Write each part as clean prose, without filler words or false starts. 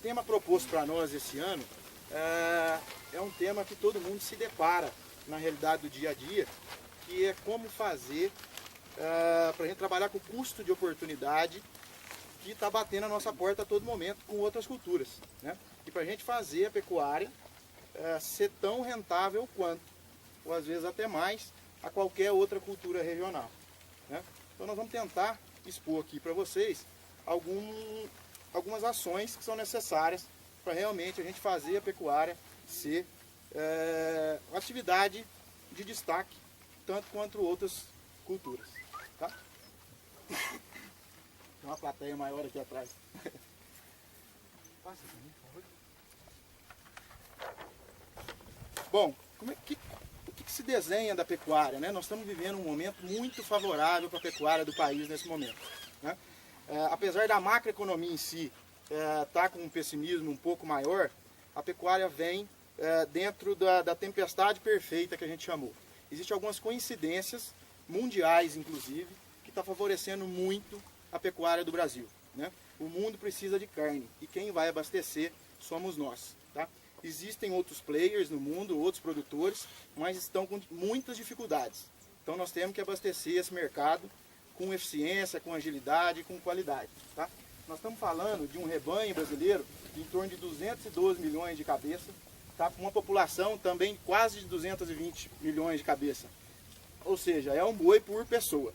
tema proposto para nós esse ano é um tema que todo mundo se depara na realidade do dia a dia, que é como fazer para a gente trabalhar com o custo de oportunidade que está batendo a nossa porta a todo momento com outras culturas, né? E para a gente fazer a pecuária ser tão rentável quanto, ou às vezes até mais, a qualquer outra cultura regional, né? Então nós vamos tentar expor aqui para vocês algumas ações que são necessárias para realmente a gente fazer a pecuária ser uma atividade de destaque, tanto quanto outras culturas. Tá? Tem uma plateia maior aqui atrás. Passa pra mim, por favor. Bom, o que se desenha da pecuária, né? Nós estamos vivendo um momento muito favorável para a pecuária do país nesse momento, né? Apesar da macroeconomia em si estar com um pessimismo um pouco maior, a pecuária vem dentro da tempestade perfeita que a gente chamou. Existem algumas coincidências mundiais, inclusive, que está favorecendo muito a pecuária do Brasil, né? O mundo precisa de carne e quem vai abastecer somos nós, tá? Existem outros players no mundo, outros produtores, mas estão com muitas dificuldades. Então nós temos que abastecer esse mercado com eficiência, com agilidade, com qualidade, tá? Nós estamos falando de um rebanho brasileiro de em torno de 212 milhões de cabeças, tá? Com uma população também quase de 220 milhões de cabeças. Ou seja, é um boi por pessoa,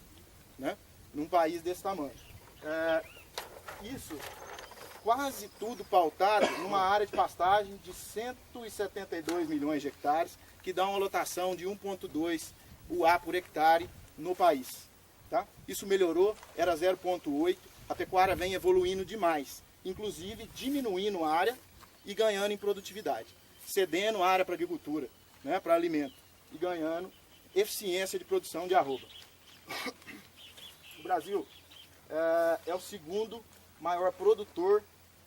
né? Num país desse tamanho. Isso quase tudo pautado numa área de pastagem de 172 milhões de hectares, que dá uma lotação de 1,2 UA por hectare no país. Tá? Isso melhorou, era 0,8, a pecuária vem evoluindo demais, inclusive diminuindo a área e ganhando em produtividade, cedendo área para agricultura, né, para alimento, e ganhando eficiência de produção de arroba. O Brasil é o segundo maior produtor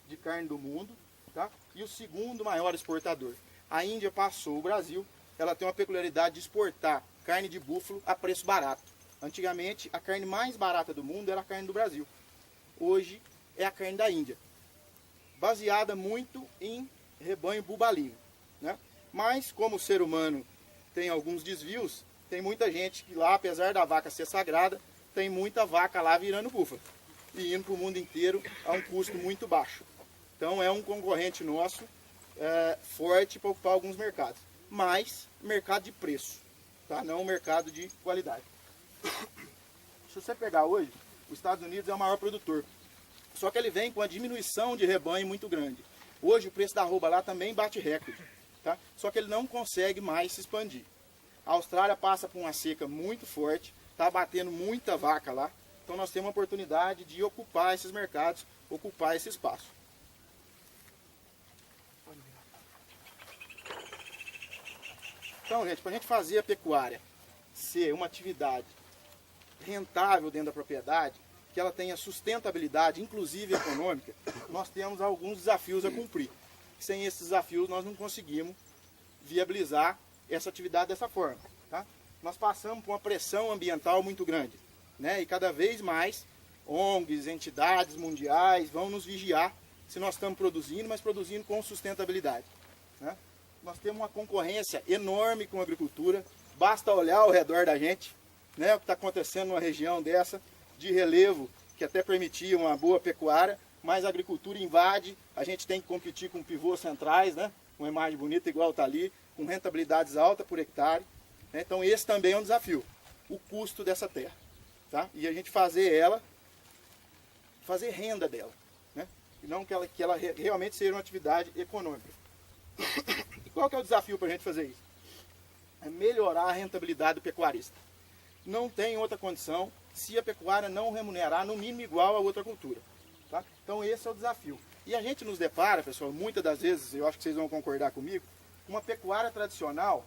de carne do mundo, tá? E o segundo maior exportador. A Índia passou o Brasil, ela tem uma peculiaridade de exportar carne de búfalo a preço barato. Antigamente, a carne mais barata do mundo era a carne do Brasil. Hoje é a carne da Índia, baseada muito em rebanho bubalino, né? Mas, como o ser humano tem alguns desvios, tem muita gente que lá, apesar da vaca ser sagrada, tem muita vaca lá virando búfalo e indo para o mundo inteiro a um custo muito baixo. Então é um concorrente nosso forte para ocupar alguns mercados, mas mercado de preço, tá? Não mercado de qualidade. Se você pegar hoje, os Estados Unidos é o maior produtor, só que ele vem com a diminuição de rebanho muito grande. Hoje o preço da arroba lá também bate recorde, tá? Só que ele não consegue mais se expandir. A Austrália passa por uma seca muito forte, está batendo muita vaca lá, então nós temos uma oportunidade de ocupar esses mercados, ocupar esse espaço. Então, gente, para a gente fazer a pecuária ser uma atividade rentável dentro da propriedade, que ela tenha sustentabilidade, inclusive econômica, nós temos alguns desafios a cumprir. Sem esses desafios, nós não conseguimos viabilizar essa atividade dessa forma, tá? Nós passamos por uma pressão ambiental muito grande, né? E cada vez mais ONGs, entidades mundiais vão nos vigiar se nós estamos produzindo, mas produzindo com sustentabilidade, né? Nós temos uma concorrência enorme com a agricultura, basta olhar ao redor da gente, né, o que está acontecendo numa região dessa, de relevo, que até permitia uma boa pecuária, mas a agricultura invade, a gente tem que competir com pivôs centrais, né, uma imagem bonita igual está ali, com rentabilidades altas por hectare, né? Então esse também é um desafio, o custo dessa terra, tá? E a gente fazer renda dela, né? E não que ela realmente seja uma atividade econômica. E qual que é o desafio para a gente fazer isso? É melhorar a rentabilidade do pecuarista. Não tem outra condição se a pecuária não remunerar no mínimo igual a outra cultura, tá? Então esse é o desafio. E a gente nos depara, pessoal, muitas das vezes, eu acho que vocês vão concordar comigo, uma pecuária tradicional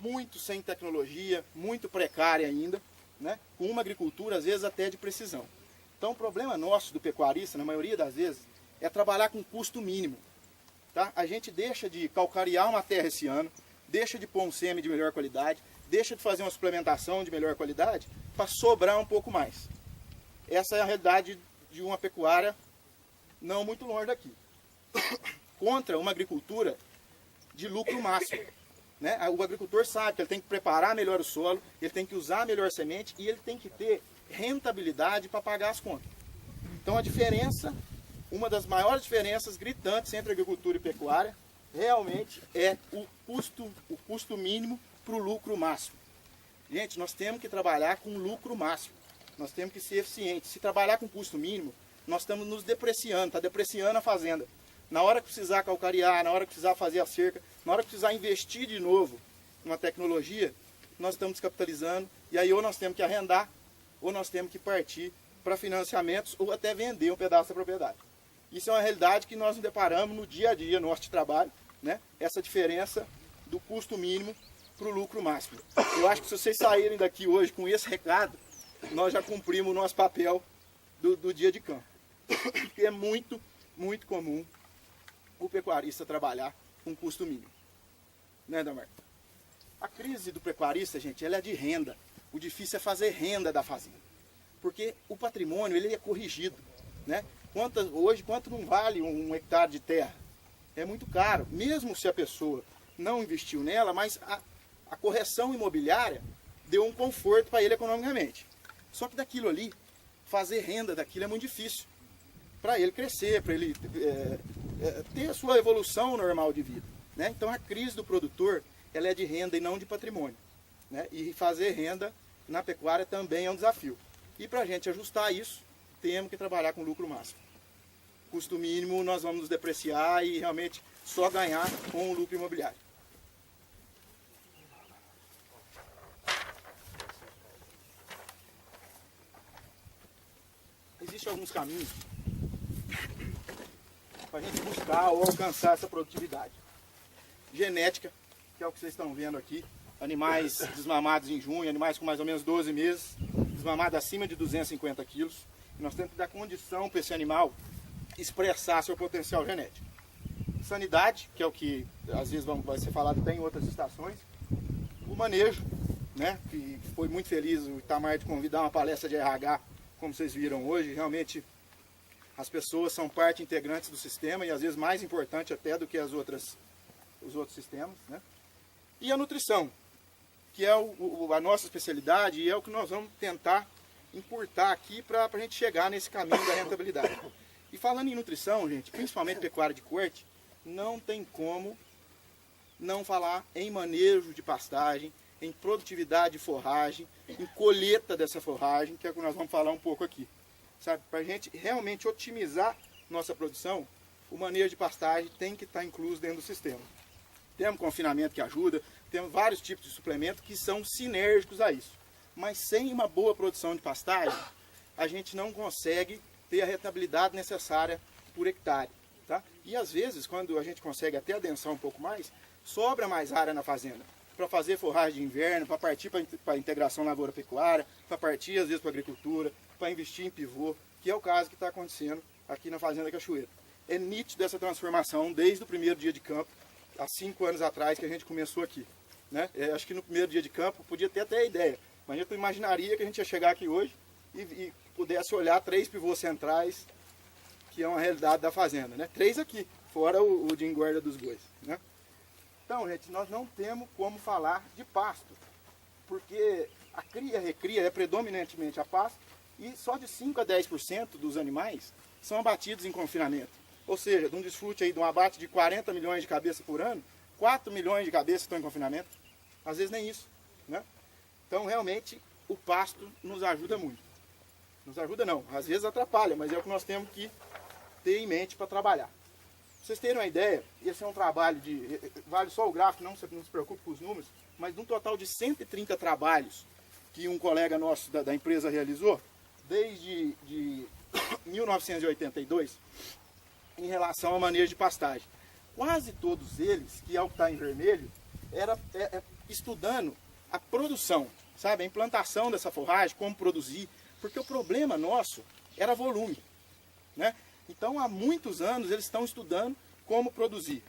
muito sem tecnologia, muito precária ainda, né? Com uma agricultura às vezes até de precisão. Então o problema nosso do pecuarista, na maioria das vezes, é trabalhar com custo mínimo, tá? A gente deixa de calcarear uma terra esse ano, deixa de pôr um sêmen de melhor qualidade, deixa de fazer uma suplementação de melhor qualidade para sobrar um pouco mais. Essa é a realidade de uma pecuária não muito longe daqui, contra uma agricultura de lucro máximo. Né? O agricultor sabe que ele tem que preparar melhor o solo, ele tem que usar melhor semente e ele tem que ter rentabilidade para pagar as contas. Então a diferença, uma das maiores diferenças gritantes entre agricultura e pecuária, realmente é o custo mínimo para o lucro máximo. Gente, nós temos que trabalhar com lucro máximo, nós temos que ser eficientes. Se trabalhar com custo mínimo, nós estamos nos depreciando, está depreciando a fazenda. Na hora que precisar calcarear, na hora que precisar fazer a cerca, na hora que precisar investir de novo numa tecnologia, nós estamos descapitalizando e aí ou nós temos que arrendar ou nós temos que partir para financiamentos ou até vender um pedaço da propriedade. Isso é uma realidade que nós nos deparamos no dia a dia nosso de trabalho, né? Essa diferença do custo mínimo para o lucro máximo. Eu acho que se vocês saírem daqui hoje com esse recado, nós já cumprimos o nosso papel do dia de campo. Porque é muito, muito comum o pecuarista trabalhar com custo mínimo. Né, Damar? A crise do pecuarista, gente, ela é de renda. O difícil é fazer renda da fazenda. Porque o patrimônio, ele é corrigido. Né? Hoje, quanto não vale um hectare de terra? É muito caro. Mesmo se a pessoa não investiu nela, mas a correção imobiliária deu um conforto para ele economicamente. Só que daquilo ali, fazer renda daquilo é muito difícil. Para ele crescer, para ele ter a sua evolução normal de vida. Né? Então a crise do produtor, ela é de renda e não de patrimônio. Né? E fazer renda na pecuária também é um desafio. E para a gente ajustar isso, temos que trabalhar com lucro máximo. Custo mínimo nós vamos nos depreciar e realmente só ganhar com o lucro imobiliário. Existem alguns caminhos para a gente buscar ou alcançar essa produtividade. Genética, que é o que vocês estão vendo aqui. Animais desmamados em junho, animais com mais ou menos 12 meses, desmamados acima de 250 quilos. E nós temos que dar condição para esse animal expressar seu potencial genético. Sanidade, que é o que às vezes vai ser falado até em outras estações. O manejo, né, que foi muito feliz o Itamar de convidar uma palestra de RH, como vocês viram hoje. Realmente as pessoas são parte integrante do sistema e às vezes mais importante até do que os outros sistemas. Né? E a nutrição, que é a nossa especialidade e é o que nós vamos tentar encurtar aqui para a gente chegar nesse caminho da rentabilidade. E falando em nutrição, gente, principalmente pecuária de corte, não tem como não falar em manejo de pastagem, em produtividade de forragem, em colheita dessa forragem, que é o que nós vamos falar um pouco aqui. Sabe, para a gente realmente otimizar nossa produção, o manejo de pastagem tem que estar incluso dentro do sistema. Temos confinamento que ajuda, temos vários tipos de suplementos que são sinérgicos a isso. Mas sem uma boa produção de pastagem, a gente não consegue ter a rentabilidade necessária por hectare. Tá? E às vezes, quando a gente consegue até adensar um pouco mais, sobra mais área na fazenda para fazer forragem de inverno, para partir para a integração lavoura-pecuária, para partir às vezes para a agricultura, para investir em pivô, que é o caso que está acontecendo aqui na Fazenda Cachoeira. É nítido essa transformação desde o primeiro dia de campo, há 5 anos atrás que a gente começou aqui. Né? Acho que no primeiro dia de campo podia ter até a ideia, mas eu imaginaria que a gente ia chegar aqui hoje e pudesse olhar 3 pivôs centrais, que é uma realidade da fazenda. Né? 3 aqui, fora o de engorda dos bois. Né? Então, gente, nós não temos como falar de pasto, porque a cria-recria é predominantemente a pasto e só de 5 a 10% dos animais são abatidos em confinamento. Ou seja, de um desfrute aí, de um abate de 40 milhões de cabeças por ano, 4 milhões de cabeças estão em confinamento. Às vezes nem isso. Né? Então, realmente, o pasto nos ajuda muito. Nos ajuda não, às vezes atrapalha, mas é o que nós temos que ter em mente para trabalhar. Pra vocês terem uma ideia, esse é um trabalho vale só o gráfico, não se preocupe com os números, mas de um total de 130 trabalhos que um colega nosso da empresa realizou, desde 1982, em relação ao manejo de pastagem. Quase todos eles, que é o que está em vermelho, era estudando a produção, sabe? A implantação dessa forragem, como produzir, porque o problema nosso era volume. Né? Então, há muitos anos, eles estão estudando como produzir.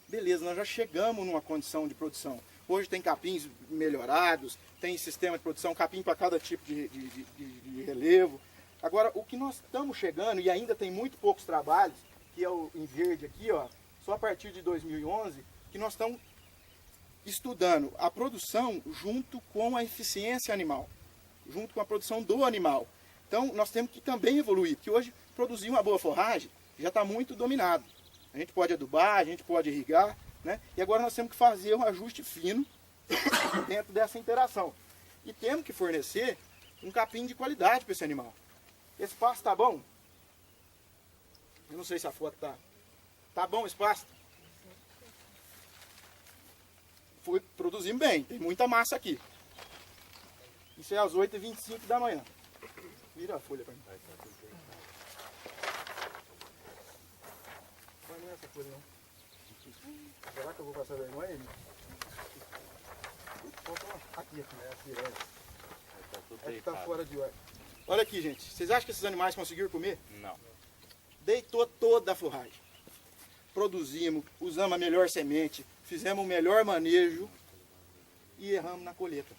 Beleza, nós já chegamos numa condição de produção. Hoje tem capins melhorados, tem sistema de produção, capim para cada tipo de relevo. Agora, o que nós estamos chegando, e ainda tem muito poucos trabalhos, que é o em verde aqui, ó, só a partir de 2011, que nós estamos estudando a produção junto com a eficiência animal, junto com a produção do animal. Então, nós temos que também evoluir, porque hoje produzir uma boa forragem já está muito dominado. A gente pode adubar, a gente pode irrigar, né? E agora nós temos que fazer um ajuste fino dentro dessa interação. E temos que fornecer um capim de qualidade para esse animal. Esse pasto está bom? Eu não sei se a foto está. Está bom esse pasto? Produzimos bem, tem muita massa aqui. Isso é às 8h25 da manhã. Vira a folha para mim. Não vai essa folha não. Será que eu vou passar vergonha aí? Aqui, é que tá fora de hora. Olha aqui, gente. Vocês acham que esses animais conseguiram comer? Não. Deitou toda a forragem. Produzimos, usamos a melhor semente, fizemos o melhor manejo e erramos na colheita.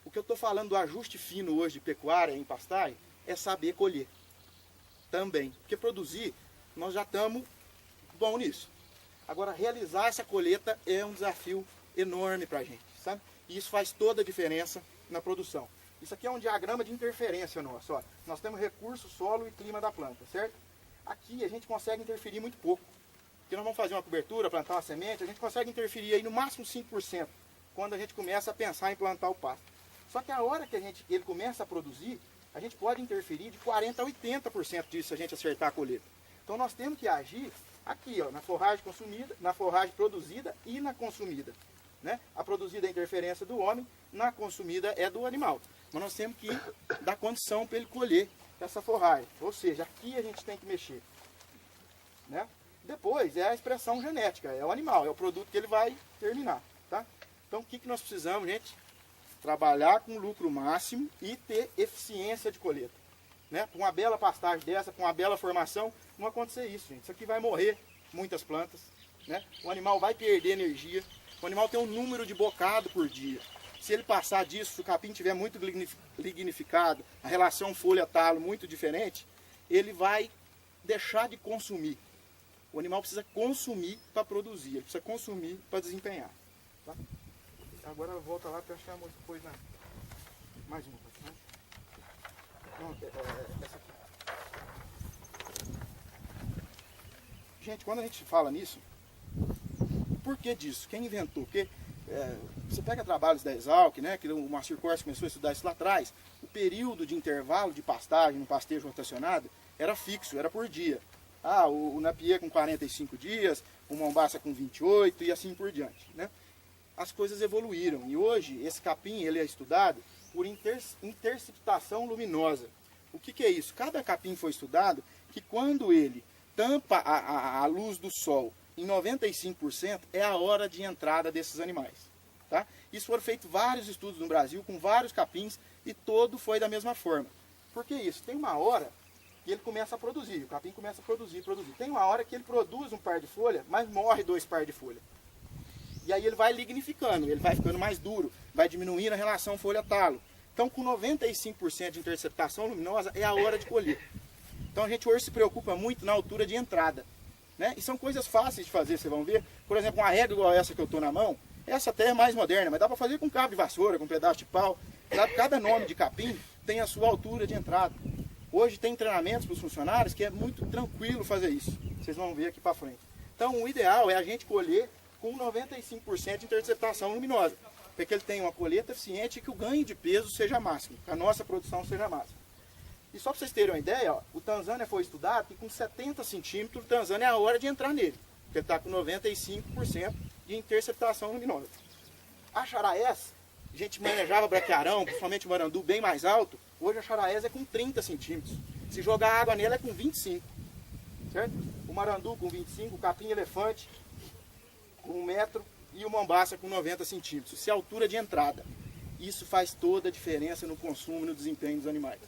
O que eu estou falando do ajuste fino hoje de pecuária em pastagem é saber colher também. Porque produzir, nós já estamos bom nisso. Agora, realizar essa colheita é um desafio enorme para a gente, sabe? E isso faz toda a diferença na produção. Isso aqui é um diagrama de interferência nosso. Ó. Nós temos recurso, solo e clima da planta, certo? Aqui a gente consegue interferir muito pouco. Porque nós vamos fazer uma cobertura, plantar uma semente, a gente consegue interferir aí no máximo 5% quando a gente começa a pensar em plantar o pasto. Só que a hora que ele começa a produzir, a gente pode interferir de 40% a 80% disso se a gente acertar a colheita. Então nós temos que agir aqui, ó, na forragem consumida, na forragem produzida e na consumida. Né? A produzida é a interferência do homem, na consumida é do animal. Mas nós temos que dar condição para ele colher essa forragem. Ou seja, aqui a gente tem que mexer. Né? Depois é a expressão genética, é o animal, é o produto que ele vai terminar. Tá? Então o que nós precisamos, gente? Trabalhar com lucro máximo e ter eficiência de colheita. Né? Com uma bela pastagem dessa, com uma bela formação, não acontecer isso, gente. Isso aqui vai morrer muitas plantas. Né? O animal vai perder energia. O animal tem um número de bocado por dia. Se ele passar disso, se o capim estiver muito lignificado, a relação folha-talo muito diferente, ele vai deixar de consumir. O animal precisa consumir para produzir, ele precisa consumir para desempenhar. Tá? Agora volta lá para achar uma coisa. Mais uma coisa. Né? Não, essa aqui. Gente, quando a gente fala nisso, por que disso? Quem inventou? Porque você pega trabalhos da Exalc, né, que o Moacir Corsa começou a estudar isso lá atrás, o período de intervalo de pastagem no pastejo rotacionado era fixo, era por dia. O Napier com 45 dias, o Mombaça com 28 e assim por diante. Né? As coisas evoluíram e hoje esse capim ele é estudado por interceptação luminosa. O que é isso? Cada capim foi estudado que quando ele tampa a luz do sol em 95% é a hora de entrada desses animais. Tá? Isso foram feitos vários estudos no Brasil com vários capins e todo foi da mesma forma. Por que isso? Tem uma hora que ele começa a produzir, o capim começa a produzir. Tem uma hora que ele produz um par de folha, mas morre 2 par de folha. E aí ele vai lignificando, ele vai ficando mais duro, vai diminuindo a relação folha-talo. Então com 95% de interceptação luminosa é a hora de colher. Então a gente hoje se preocupa muito na altura de entrada. Né? E são coisas fáceis de fazer, vocês vão ver. Por exemplo, uma régua igual essa que eu estou na mão, essa até é mais moderna, mas dá para fazer com cabo de vassoura, com um pedaço de pau. Sabe? Cada nome de capim tem a sua altura de entrada. Hoje tem treinamentos para os funcionários que é muito tranquilo fazer isso. Vocês vão ver aqui para frente. Então o ideal é a gente colher com 95% de interceptação luminosa. Para que ele tenha uma colheita eficiente e que o ganho de peso seja máximo, que a nossa produção seja máxima. E só para vocês terem uma ideia, ó, o Tanzânia foi estudado que com 70 centímetros o Tanzânia é a hora de entrar nele. Porque ele está com 95% de interceptação luminosa. A Charaés, a gente manejava braquiarão, principalmente o marandu bem mais alto. Hoje a Charaés é com 30 centímetros. Se jogar água nela é com 25. Certo? O marandu com 25, o capim elefante com 1 metro e o mombaça com 90 centímetros. Isso é a altura de entrada. Isso faz toda a diferença no consumo e no desempenho dos animais.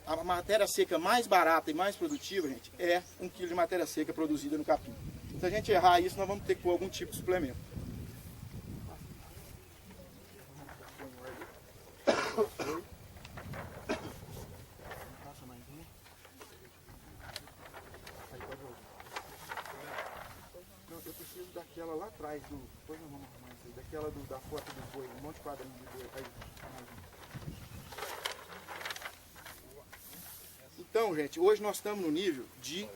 A matéria seca mais barata e mais produtiva, gente, é 1 quilo de matéria seca produzida no capim. Se a gente errar isso, nós vamos ter que pôr algum tipo de suplemento. atrás do... Depois nós vamos arrumar isso aí. Daquela da foto do boi, um monte de quadrinho de boi. Aí, então, gente, hoje nós estamos no nível de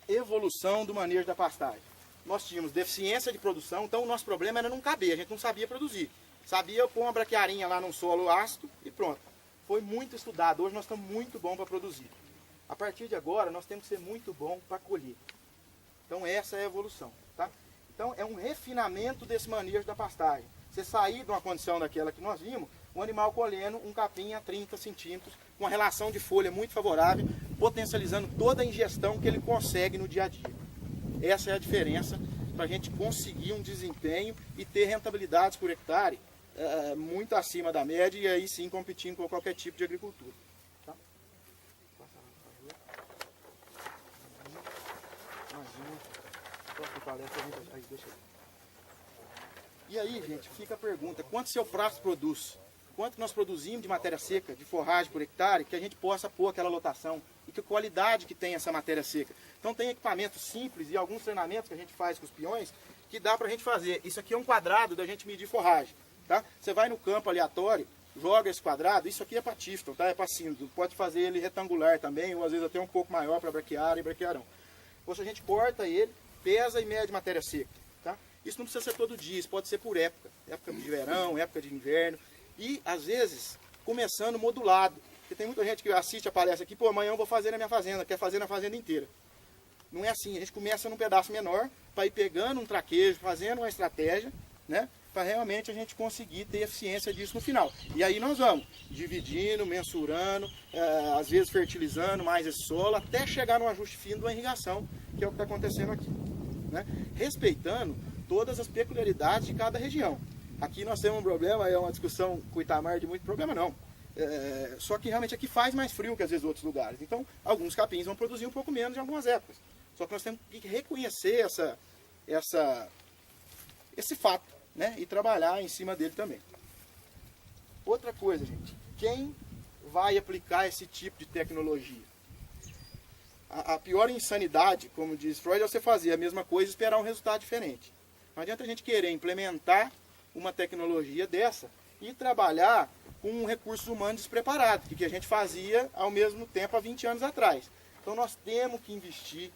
evolução do manejo da pastagem. Nós tínhamos deficiência de produção, então o nosso problema era não caber, a gente não sabia produzir. Sabia pôr uma braquiarinha lá num solo ácido e pronto. Foi muito estudado, hoje nós estamos muito bom para produzir. A partir de agora, nós temos que ser muito bom para colher. Então essa é a evolução, tá? Então é um refinamento desse manejo da pastagem. Você sair de uma condição daquela que nós vimos, um animal colhendo um capim a 30 centímetros, com uma relação de folha muito favorável, potencializando toda a ingestão que ele consegue no dia a dia. Essa é a diferença para a gente conseguir um desempenho e ter rentabilidades por hectare muito acima da média e aí sim competindo com qualquer tipo de agricultura. Tá? E aí, gente, fica a pergunta, quanto seu prazo produz? Quanto nós produzimos de matéria seca, de forragem por hectare, que a gente possa pôr aquela lotação e que qualidade que tem essa matéria seca. Então tem equipamentos simples e alguns treinamentos que a gente faz com os peões que dá pra gente fazer. Isso aqui é um quadrado da gente medir forragem, tá? Você vai no campo aleatório, joga esse quadrado, isso aqui é para Tifton, tá? É para síndrome. Pode fazer ele retangular também, ou às vezes até um pouco maior para braquiária e braquiarão. Ou se a gente corta ele, pesa e mede matéria seca, tá? Isso não precisa ser todo dia, isso pode ser por época. Época de verão, época de inverno. E, às vezes, começando modulado. Porque tem muita gente que assiste a palestra aqui, pô, amanhã eu vou fazer na minha fazenda, quer fazer na fazenda inteira. Não é assim, a gente começa num pedaço menor, para ir pegando um traquejo, fazendo uma estratégia, né? Para realmente a gente conseguir ter eficiência disso no final. E aí nós vamos dividindo, mensurando, às vezes fertilizando mais esse solo, até chegar no ajuste fino da irrigação, que é o que está acontecendo aqui, né? Respeitando todas as peculiaridades de cada região. Aqui nós temos um problema, é uma discussão com o Itamar de muito problema, não. Só que realmente aqui faz mais frio que às vezes outros lugares. Então, alguns capins vão produzir um pouco menos em algumas épocas. Só que nós temos que reconhecer esse fato, né? E trabalhar em cima dele também. Outra coisa, gente. Quem vai aplicar esse tipo de tecnologia? A pior insanidade, como diz Freud, é você fazer a mesma coisa e esperar um resultado diferente. Não adianta a gente querer implementar uma tecnologia dessa e trabalhar com um recurso humano despreparado, que a gente fazia ao mesmo tempo há 20 anos atrás. Então nós temos que investir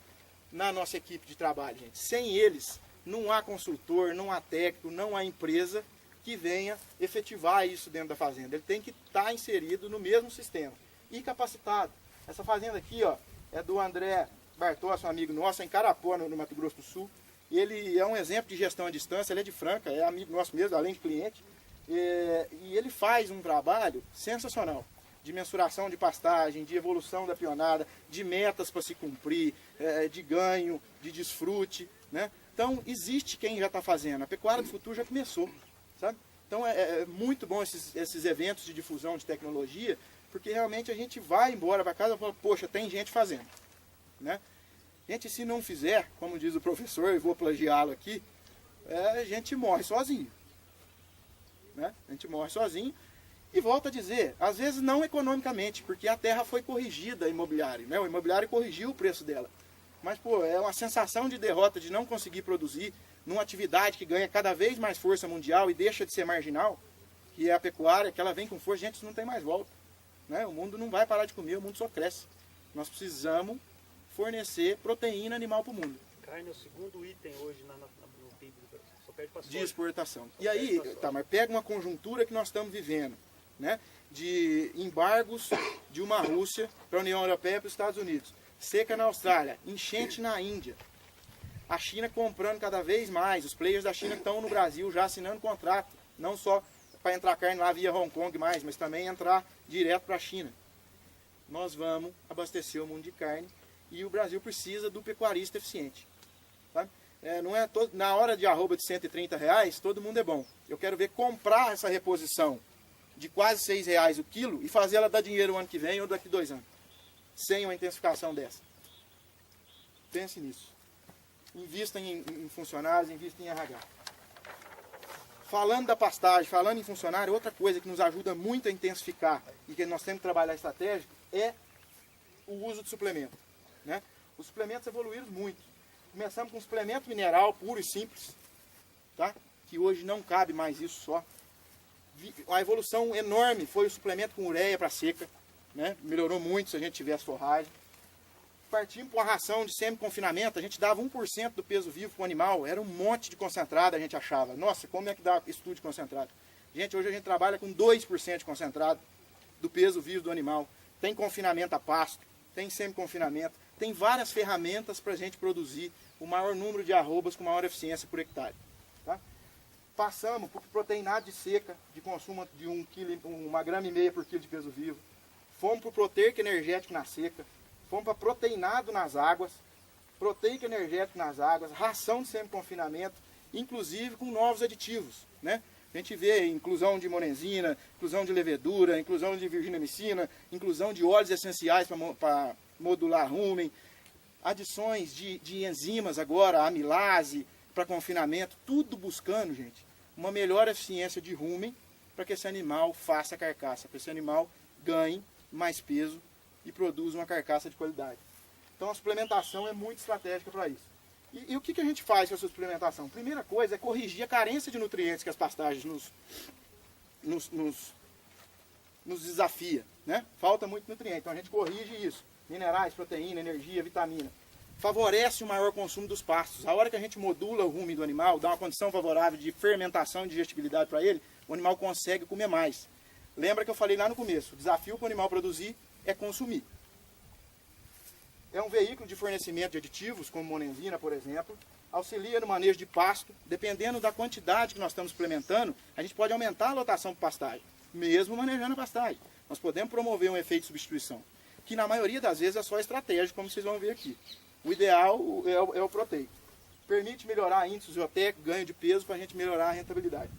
na nossa equipe de trabalho, gente. Sem eles, não há consultor, não há técnico, não há empresa que venha efetivar isso dentro da fazenda. Ele tem que estar inserido no mesmo sistema e capacitado. Essa fazenda aqui, ó, é do André Bartos, um amigo nosso, em Carapó, no Mato Grosso do Sul. Ele é um exemplo de gestão à distância, ele é de Franca, é amigo nosso mesmo, além de cliente. E ele faz um trabalho sensacional de mensuração de pastagem, de evolução da pionada, de metas para se cumprir, de ganho, de desfrute, né? Então existe quem já está fazendo, a pecuária do futuro já começou, sabe? Então é muito bom esses eventos de difusão de tecnologia, porque realmente a gente vai embora para casa e fala, poxa, tem gente fazendo, né? Gente, se não fizer, como diz o professor, e vou plagiá-lo aqui, a gente morre sozinho. Né? A gente morre sozinho. E volto a dizer, às vezes não economicamente, porque a terra foi corrigida, imobiliária, né? O imobiliário corrigiu o preço dela. Mas, pô, é uma sensação de derrota de não conseguir produzir numa atividade que ganha cada vez mais força mundial e deixa de ser marginal, que é a pecuária, que ela vem com força, gente, isso não tem mais volta. Né? O mundo não vai parar de comer, o mundo só cresce. Nós precisamos fornecer proteína animal para o mundo. Carne é o segundo item hoje no PIB do Brasil. Só perde para de exportação. E aí, Tamar, pega uma conjuntura que nós estamos vivendo, né? De embargos de uma Rússia para a União Europeia e para os Estados Unidos. Seca na Austrália, enchente na Índia. A China comprando cada vez mais. Os players da China estão no Brasil já assinando contrato. Não só para entrar carne lá via Hong Kong mais, mas também entrar direto para a China. Nós vamos abastecer o mundo de carne. E o Brasil precisa do pecuarista eficiente. Tá? Não é na hora de arroba de R$130, todo mundo é bom. Eu quero ver comprar essa reposição de quase R$6 o quilo e fazer ela dar dinheiro o ano que vem ou daqui 2 anos. Sem uma intensificação dessa. Pense nisso. Invista em funcionários, invista em RH. Falando da pastagem, falando em funcionário, outra coisa que nos ajuda muito a intensificar e que nós temos que trabalhar estratégico é o uso de suplemento. Né? Os suplementos evoluíram muito. Começamos com suplemento mineral puro e simples, tá? Que hoje não cabe mais isso só. A evolução enorme foi o suplemento com ureia para seca, né? Melhorou muito se a gente tivesse forragem. Partimos para uma ração de semi-confinamento, a gente dava 1% do peso vivo para o animal, era um monte de concentrado, a gente achava. Nossa, como é que dá isso tudo de concentrado? Gente, hoje a gente trabalha com 2% de concentrado do peso vivo do animal. Tem confinamento a pasto, tem semi-confinamento, tem várias ferramentas para a gente produzir o maior número de arrobas com maior eficiência por hectare. Tá? Passamos por proteinado de seca, de consumo de 1,5 grama por quilo de peso vivo. Fomos para o proteico energético na seca. Fomos para proteinado nas águas, proteico energético nas águas, ração de semi-confinamento, inclusive com novos aditivos, né? A gente vê inclusão de monenzina, inclusão de levedura, inclusão de virginamicina, inclusão de óleos essenciais para modular rumen, adições de enzimas agora, amilase, para confinamento, tudo buscando, gente, uma melhor eficiência de rumen para que esse animal faça carcaça, para que esse animal ganhe mais peso e produza uma carcaça de qualidade. Então a suplementação é muito estratégica para isso. E o que a gente faz com essa suplementação? Primeira coisa é corrigir a carência de nutrientes que as pastagens nos desafia, né? Falta muito nutriente, então a gente corrige isso. Minerais, proteína, energia, vitamina. Favorece o maior consumo dos pastos. A hora que a gente modula o rumen do animal, dá uma condição favorável de fermentação e digestibilidade para ele, o animal consegue comer mais. Lembra que eu falei lá no começo, o desafio para o animal produzir é consumir. É um veículo de fornecimento de aditivos, como monenzina, por exemplo, auxilia no manejo de pasto, dependendo da quantidade que nós estamos suplementando, a gente pode aumentar a lotação para pastagem, mesmo manejando a pastagem. Nós podemos promover um efeito de substituição, que na maioria das vezes é só estratégico, como vocês vão ver aqui. O ideal é o proteico. Permite melhorar índices ou até ganho de peso para a gente melhorar a rentabilidade.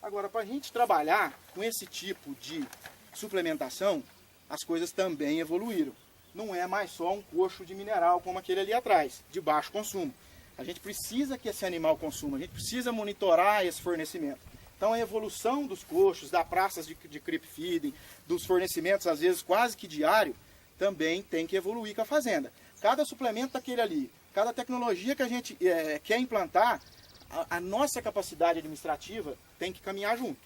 Agora, para a gente trabalhar com esse tipo de suplementação, as coisas também evoluíram. Não é mais só um coxo de mineral como aquele ali atrás, de baixo consumo. A gente precisa que esse animal consuma, a gente precisa monitorar esse fornecimento. Então a evolução dos coxos, das praças de creep feeding, dos fornecimentos às vezes quase que diário, também tem que evoluir com a fazenda. Cada suplemento daquele ali, cada tecnologia que a gente quer implantar, a nossa capacidade administrativa tem que caminhar junto.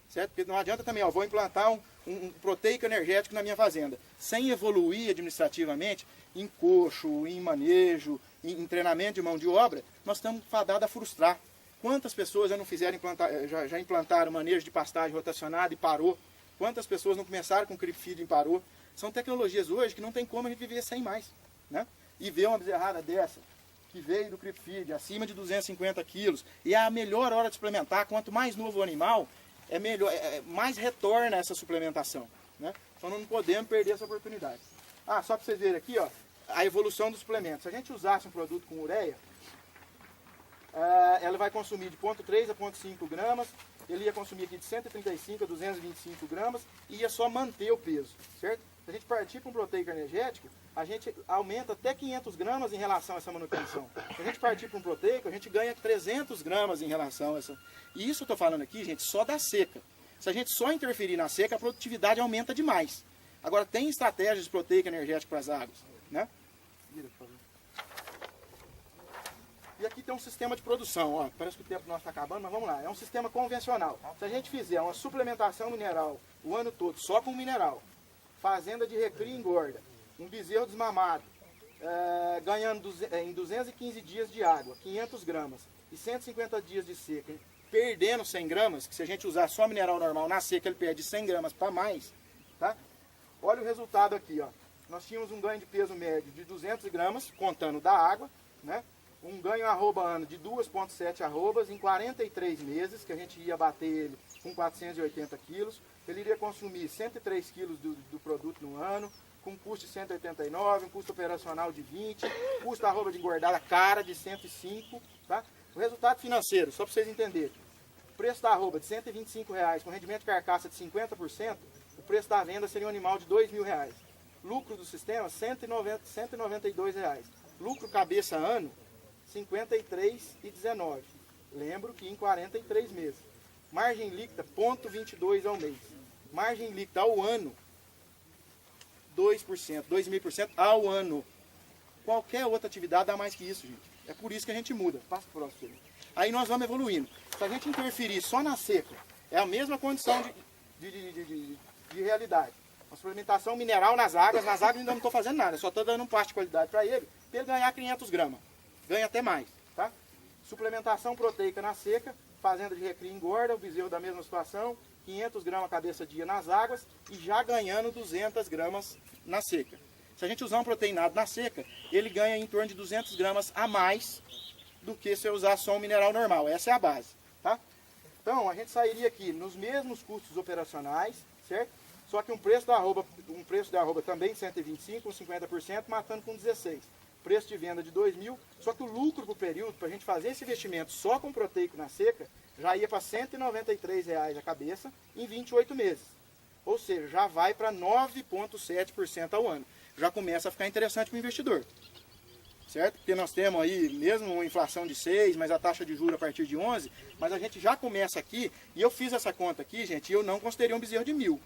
Certo? Porque não adianta também, vou implantar um proteico energético na minha fazenda. Sem evoluir administrativamente, em coxo, em manejo, em treinamento de mão de obra, nós estamos fadados a frustrar. Quantas pessoas já não fizeram já implantaram manejo de pastagem rotacionada e parou? Quantas pessoas não começaram com creep feeding e parou? São tecnologias hoje que não tem como a gente viver sem mais. Né? E ver uma bezerrada dessa, que veio do creep feed, acima de 250 quilos, e é a melhor hora de suplementar. Quanto mais novo o animal, mais retorna essa suplementação. Né? Então não podemos perder essa oportunidade. Só para vocês verem aqui, a evolução dos suplementos. Se a gente usasse um produto com ureia, ela vai consumir de 0,3 a 0,5 gramas, ele ia consumir aqui de 135 a 225 gramas e ia só manter o peso, certo? Se a gente partir para um proteico energético, a gente aumenta até 500 gramas em relação a essa manutenção. Se a gente partir para um proteico, a gente ganha 300 gramas em relação a essa. E isso eu estou falando aqui, gente, só da seca. Se a gente só interferir na seca, a produtividade aumenta demais. Agora, tem estratégias de proteico energético para as águas, né? Vira, por favor. E aqui tem um sistema de produção, parece que o tempo nosso está acabando, mas vamos lá. É um sistema convencional. Se a gente fizer uma suplementação mineral o ano todo, só com mineral, fazenda de recria e engorda, um bezerro desmamado, ganhando em 215 dias de água, 500 gramas, e 150 dias de seca, perdendo 100 gramas, que se a gente usar só mineral normal na seca, ele perde 100 gramas para mais, tá? Olha o resultado aqui, Nós tínhamos um ganho de peso médio de 200 gramas, contando da água, né? Um ganho arroba ano de 2,7 arrobas em 43 meses, que a gente ia bater ele com 480 quilos. Ele iria consumir 103 quilos do produto no ano, com custo de 189, um custo operacional de 20, custo arroba de engordada cara de 105. Tá? O resultado financeiro, só para vocês entenderem, o preço da arroba de R$ 125, com rendimento de carcaça de 50%, o preço da venda seria um animal de R$ 2.000. Lucro do sistema, R$ 192. Lucro cabeça ano, 53,19. Lembro que em 43 meses. Margem líquida, 0,22 ao mês. Margem líquida ao ano, 2%, 2.000% ao ano. Qualquer outra atividade dá mais que isso, gente. É por isso que a gente muda. Passa pro próximo. Aí nós vamos evoluindo. Se a gente interferir só na seca, é a mesma condição de realidade. Uma suplementação mineral nas águas ainda não estou fazendo nada, só estou dando um pasto de qualidade para ele ganhar 500 gramas. Ganha até mais, tá? Suplementação proteica na seca, fazenda de recria engorda, o bezerro da mesma situação, 500 gramas cabeça dia nas águas e já ganhando 200 gramas na seca. Se a gente usar um proteinado na seca, ele ganha em torno de 200 gramas a mais do que se eu usar só um mineral normal. Essa é a base, tá? Então, a gente sairia aqui nos mesmos custos operacionais, certo? Só que um preço da arroba também 125, com 50%, matando com 16. Preço de venda de 2.000, só que o lucro por período, para a gente fazer esse investimento só com proteico na seca, já ia para R$ 193 a cabeça em 28 meses. Ou seja, já vai para 9,7% ao ano. Já começa a ficar interessante para o investidor. Certo? Porque nós temos aí mesmo uma inflação de 6, mas a taxa de juros a partir de 11, mas a gente já começa aqui, e eu fiz essa conta aqui, gente, e eu não considerei um bezerro de 1.000.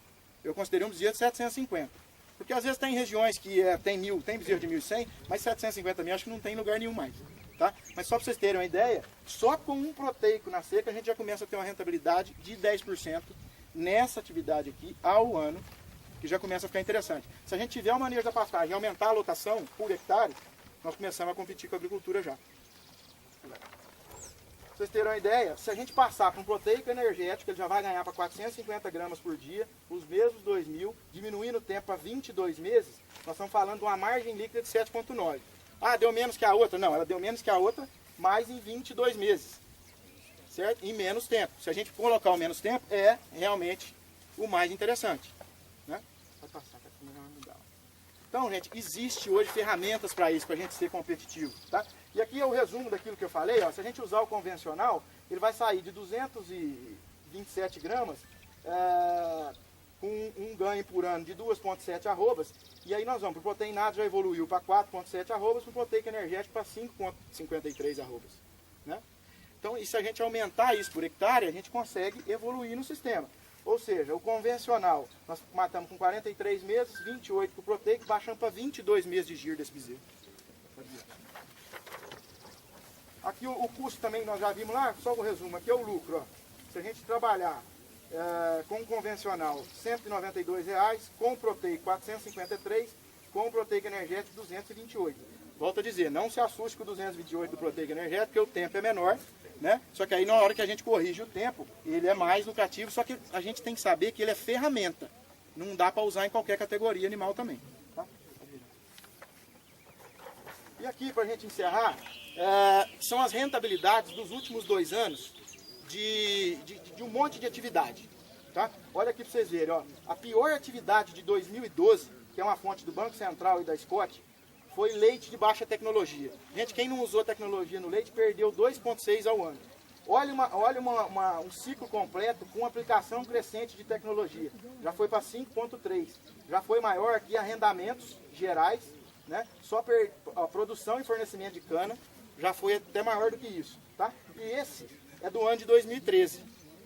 Eu considerei um bezerro de 750. Porque às vezes tem regiões que tem bezerro de 1.100, mas 750 mil acho que não tem lugar nenhum mais. Tá? Mas só para vocês terem uma ideia, só com um proteico na seca a gente já começa a ter uma rentabilidade de 10% nessa atividade aqui ao ano, que já começa a ficar interessante. Se a gente tiver o manejo da pastagem e aumentar a lotação por hectare, nós começamos a competir com a agricultura já. Pra vocês terem uma ideia, se a gente passar para um proteico energético, ele já vai ganhar para 450 gramas por dia, os mesmos 2.000, diminuindo o tempo para 22 meses, nós estamos falando de uma margem líquida de 7,9. Ah, deu menos que a outra? Não, ela deu menos que a outra, mas em 22 meses. Certo? Em menos tempo. Se a gente colocar o menos tempo, é realmente o mais interessante. Né? Vai passar, que a câmera não dá. Então, gente, existe hoje ferramentas para isso, para a gente ser competitivo. Tá? E aqui é o resumo daquilo que eu falei. Ó, se a gente usar o convencional, ele vai sair de 227 gramas com um ganho por ano de 2,7 arrobas. E aí nós vamos para o proteinado, já evoluiu para 4,7 arrobas, para o proteico energético para 5,53 arrobas. Né? Então, e se a gente aumentar isso por hectare, a gente consegue evoluir no sistema. Ou seja, o convencional, nós matamos com 43 meses, 28 com o proteico, baixando para 22 meses de giro desse bezerro. Aqui o custo também nós já vimos lá, só o resumo, aqui é o lucro. Ó. Se a gente trabalhar com o convencional R$ 192,00, com o proteico R$ 453, com o proteico energético R$ 228. Volto a dizer, não se assuste com o 228 do proteico energético, porque o tempo é menor, né? Só que aí na hora que a gente corrige o tempo, ele é mais lucrativo, só que a gente tem que saber que ele é ferramenta. Não dá para usar em qualquer categoria animal também. Tá? E aqui, para a gente encerrar, são as rentabilidades dos últimos 2 anos de um monte de atividade. Tá? Olha aqui para vocês verem, ó, a pior atividade de 2012, que é uma fonte do Banco Central e da Scott, foi leite de baixa tecnologia. Gente, quem não usou tecnologia no leite perdeu 2,6 ao ano. Olha um ciclo completo com aplicação crescente de tecnologia. Já foi para 5,3. Já foi maior aqui arrendamentos gerais, né? Só a produção e fornecimento de cana já foi até maior do que isso. Tá? E esse é do ano de 2013.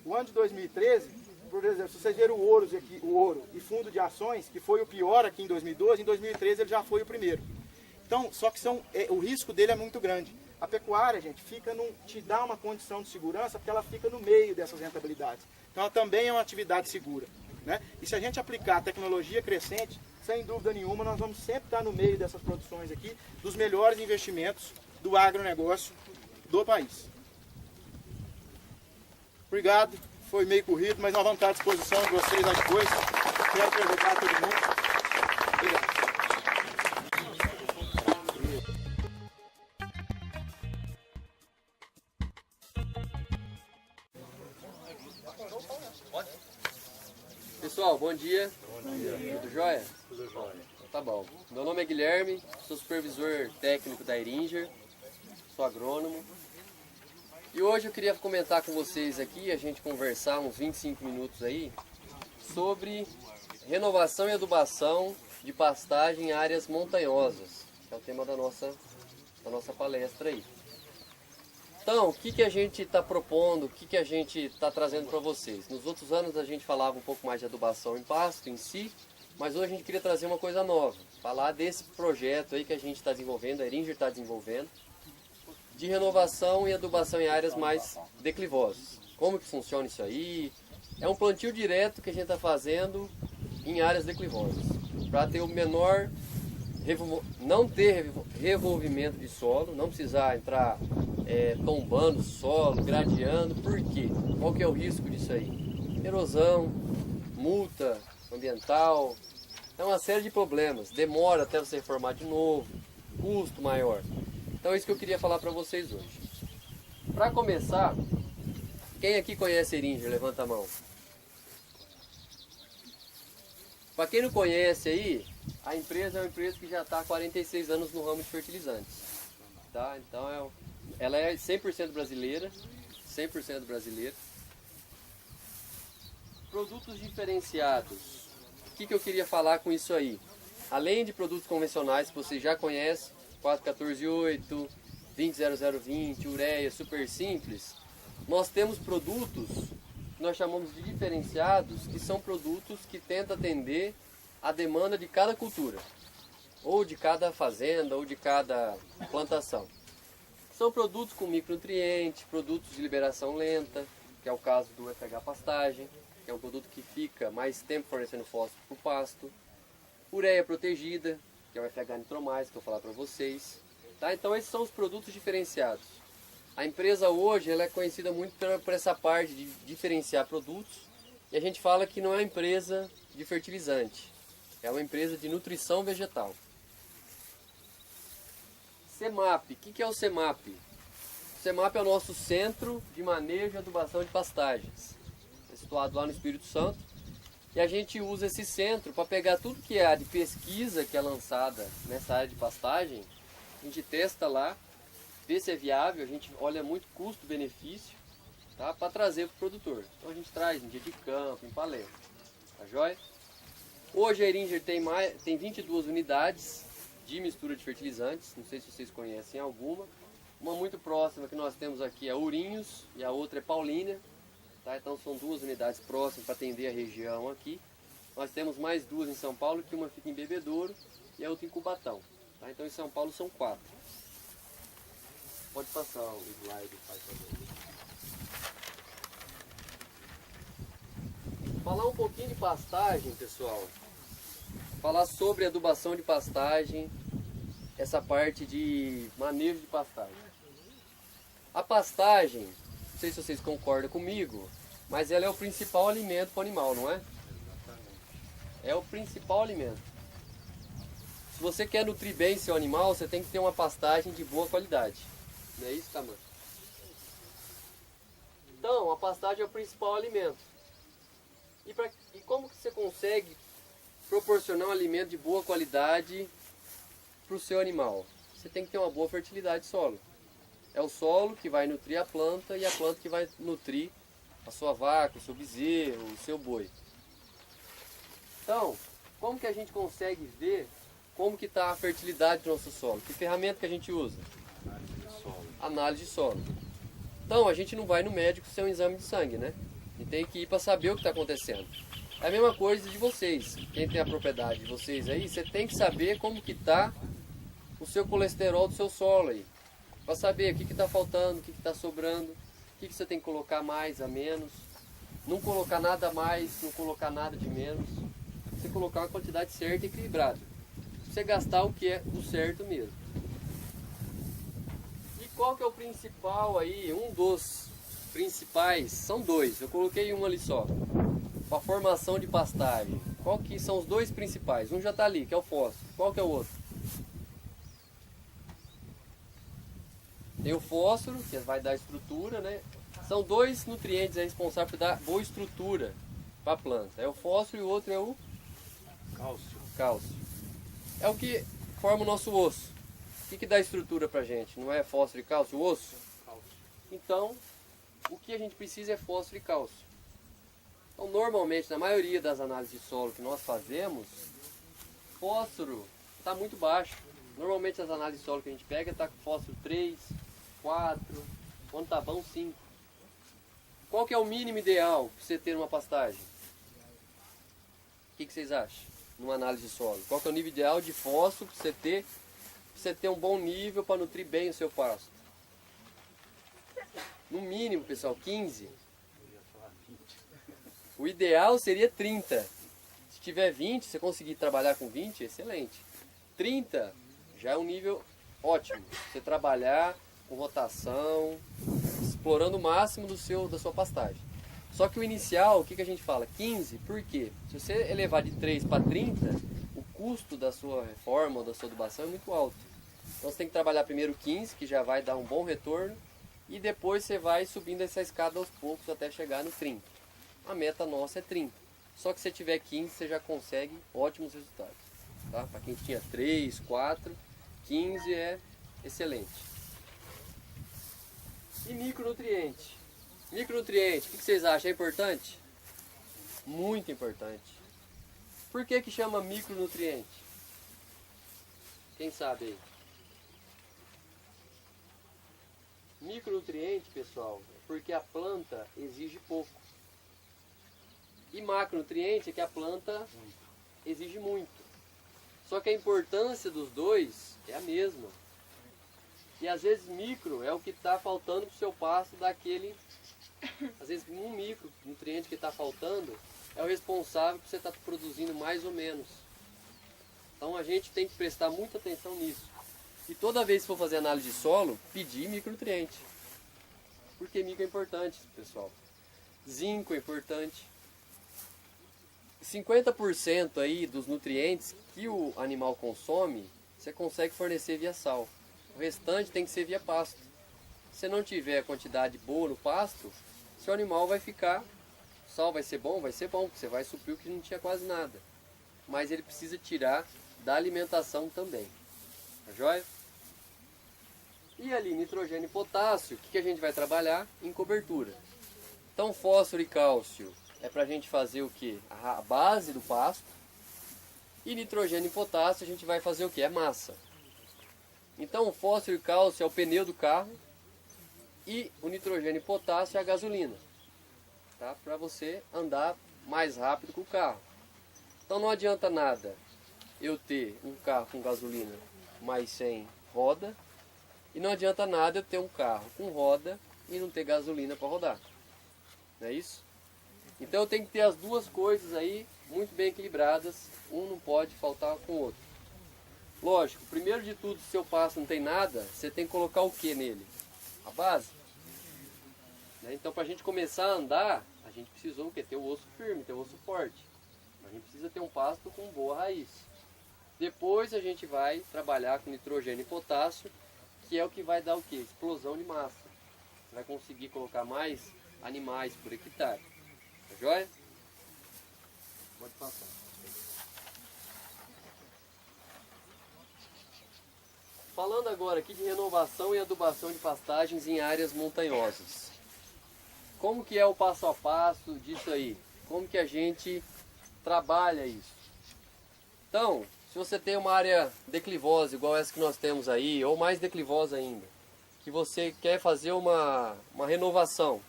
O ano de 2013, por exemplo, se vocês verem o ouro e fundo de ações, que foi o pior aqui em 2012, em 2013 ele já foi o primeiro. Então, só que o risco dele é muito grande. A pecuária, gente, te dá uma condição de segurança porque ela fica no meio dessas rentabilidades. Então, ela também é uma atividade segura. Né? E se a gente aplicar a tecnologia crescente, sem dúvida nenhuma, nós vamos sempre estar no meio dessas produções aqui, dos melhores investimentos do agronegócio do país. Obrigado. Foi meio corrido, mas nós vamos estar à disposição de vocês depois. Quero aproveitar todo mundo. Obrigado. Pessoal, bom dia. Bom dia. Tudo jóia? Tudo jóia. Tá bom. Meu nome é Guilherme, sou supervisor técnico da Eringer, sou agrônomo. E hoje eu queria comentar com vocês aqui, a gente conversar uns 25 minutos aí, sobre renovação e adubação de pastagem em áreas montanhosas, que é o tema da nossa palestra aí. Então, o que a gente está propondo, o que a gente está trazendo para vocês? Nos outros anos a gente falava um pouco mais de adubação em pasto em si, Mas hoje a gente queria trazer uma coisa nova, falar desse projeto aí que a gente está desenvolvendo, a Eringer está desenvolvendo, de renovação e adubação em áreas mais declivosas. Como que funciona isso aí? É um plantio direto que a gente está fazendo em áreas declivosas, para ter o menor, não ter revolvimento de solo, não precisar entrar tombando o solo, gradeando. Por quê? Qual que é o risco disso aí? Erosão, multa ambiental, é uma série de problemas, demora até você reformar de novo, custo maior. Então é isso que eu queria falar para vocês hoje. Para começar, quem aqui conhece Eringer? Levanta a mão. Para quem não conhece aí, a empresa é uma empresa que já está há 46 anos no ramo de fertilizantes. Tá? Então ela é 100% brasileira, 100% brasileira. Produtos diferenciados. O que eu queria falar com isso aí? Além de produtos convencionais que vocês já conhecem, 414-8, 200020, ureia, super simples, nós temos produtos que nós chamamos de diferenciados, que são produtos que tentam atender a demanda de cada cultura, ou de cada fazenda, ou de cada plantação. São produtos com micronutrientes, produtos de liberação lenta, que é o caso do FH pastagem, que é um produto que fica mais tempo fornecendo fósforo para o pasto. Ureia protegida, que é o FH Nitromais, que eu vou falar para vocês. Tá? Então esses são os produtos diferenciados. A empresa hoje ela é conhecida muito por essa parte de diferenciar produtos. E a gente fala que não é uma empresa de fertilizante, é uma empresa de nutrição vegetal. CEMAP, o que é o CEMAP? O CEMAP é o nosso Centro de Manejo e Adubação de Pastagens, situado lá no Espírito Santo. E a gente usa esse centro para pegar tudo que é de pesquisa que é lançada nessa área de pastagem. A gente testa lá, vê se é viável, a gente olha muito custo-benefício, tá? Para trazer para o produtor. Então a gente traz em dia de campo, em palestra. Tá joia? Hoje a Eringer tem 22 unidades de mistura de fertilizantes, não sei se vocês conhecem alguma. Uma muito próxima que nós temos aqui é Ourinhos e a outra é Paulínia. Tá? Então são duas unidades próximas para atender a região aqui. Nós temos mais duas em São Paulo, que uma fica em Bebedouro e a outra em Cubatão. Tá? Então em São Paulo são 4. Pode passar o slide, faz favor. Falar um pouquinho de pastagem, pessoal. Falar sobre adubação de pastagem, essa parte de manejo de pastagem. A pastagem, não sei se vocês concordam comigo, mas ela é o principal alimento para o animal, não é? É o principal alimento. Se você quer nutrir bem seu animal, você tem que ter uma pastagem de boa qualidade. Não é isso, Camã? Então, a pastagem é o principal alimento. E como que você consegue proporcionar um alimento de boa qualidade para o seu animal? Você tem que ter uma boa fertilidade de solo. É o solo que vai nutrir a planta e a planta que vai nutrir a sua vaca, o seu bezerro, o seu boi. Então, como que a gente consegue ver como que está a fertilidade do nosso solo? Que ferramenta que a gente usa? Análise de solo. Então, a gente não vai no médico sem um exame de sangue, né? E tem que ir para saber o que está acontecendo. É a mesma coisa de vocês. Quem tem a propriedade de vocês aí, você tem que saber como que está o seu colesterol do seu solo aí. Para saber o que está faltando, o que está sobrando, o que você tem que colocar mais, a menos. Não colocar nada a mais, não colocar nada de menos. Você colocar uma quantidade certa e equilibrada. Você gastar o que é o certo mesmo. E qual que é o principal aí? Um dos principais, são dois. Eu coloquei um ali só. Para a formação de pastagem. Qual que são os dois principais? Um já está ali, que é o fósforo. Qual que é o outro? Tem o fósforo, que vai dar estrutura, né? São dois nutrientes responsáveis por dar boa estrutura para a planta. É o fósforo e o outro é o cálcio. É o que forma o nosso osso. O que dá estrutura para a gente? Não é fósforo e cálcio? O osso? Então, o que a gente precisa é fósforo e cálcio. Então, normalmente, na maioria das análises de solo que nós fazemos, fósforo está muito baixo. Normalmente, as análises de solo que a gente pega está com fósforo 3, 4, quando está bom 5. Qual que é o mínimo ideal para você ter uma pastagem? O que vocês acham? numa análise de solo? Qual que é o nível ideal de fósforo para você ter um bom nível para nutrir bem o seu pasto? No mínimo, pessoal, 15. O ideal seria 30. Se tiver 20, você conseguir trabalhar com 20, excelente. 30 já é um nível ótimo. Você trabalhar com rotação, explorando o máximo da sua pastagem. Só que o inicial, o que a gente fala? 15, por quê? Se você elevar de 3 para 30, o custo da sua reforma ou da sua adubação é muito alto. Então você tem que trabalhar primeiro 15, que já vai dar um bom retorno, e depois você vai subindo essa escada aos poucos até chegar no 30. A meta nossa é 30. Só que se tiver 15, você já consegue ótimos resultados. Tá? Para quem tinha 3, 4, 15 é excelente. E micronutriente. Micronutriente, o que vocês acham? É importante? Muito importante. Por que chama micronutriente? Quem sabe aí? Micronutriente, pessoal, é porque a planta exige pouco. E macronutriente é que a planta exige muito. Só que a importância dos dois é a mesma. E às vezes micro é o que está faltando para o seu pasto daquele. Às vezes um micronutriente que está faltando é o responsável por você estar produzindo mais ou menos. Então a gente tem que prestar muita atenção nisso. E toda vez que for fazer análise de solo, pedir micronutriente. Porque micro é importante, pessoal. Zinco é importante. 50% aí dos nutrientes que o animal consome, você consegue fornecer via sal. O restante tem que ser via pasto. Se não tiver a quantidade boa no pasto, seu animal vai ficar... O sal vai ser bom, porque você vai suprir o que não tinha quase nada. Mas ele precisa tirar da alimentação também. Tá joia? E ali, nitrogênio e potássio, o que a gente vai trabalhar? Em cobertura. Então, fósforo e cálcio é para a gente fazer o que? A base do pasto. E nitrogênio e potássio a gente vai fazer o que? É massa. Então, o fósforo e cálcio é o pneu do carro. E o nitrogênio e potássio é a gasolina. Tá? Para você andar mais rápido com o carro. Então, não adianta nada eu ter um carro com gasolina, mas sem roda. E não adianta nada eu ter um carro com roda e não ter gasolina para rodar. Não é isso? Então eu tenho que ter as duas coisas aí muito bem equilibradas. Um não pode faltar com o outro. Lógico, primeiro de tudo, se seu pasto não tem nada, você tem que colocar o que nele? A base. Né? Então para a gente começar a andar, a gente precisou o quê? Ter o osso firme, ter o osso forte. A gente precisa ter um pasto com boa raiz. Depois a gente vai trabalhar com nitrogênio e potássio, que é o que vai dar o quê? Explosão de massa. Você vai conseguir colocar mais animais por hectare. Tá joia? Pode passar. Falando agora aqui de renovação e adubação de pastagens em áreas montanhosas. Como que é o passo a passo disso aí? Como que a gente trabalha isso? Então, se você tem uma área declivosa, igual essa que nós temos aí, ou mais declivosa ainda, que você quer fazer uma renovação,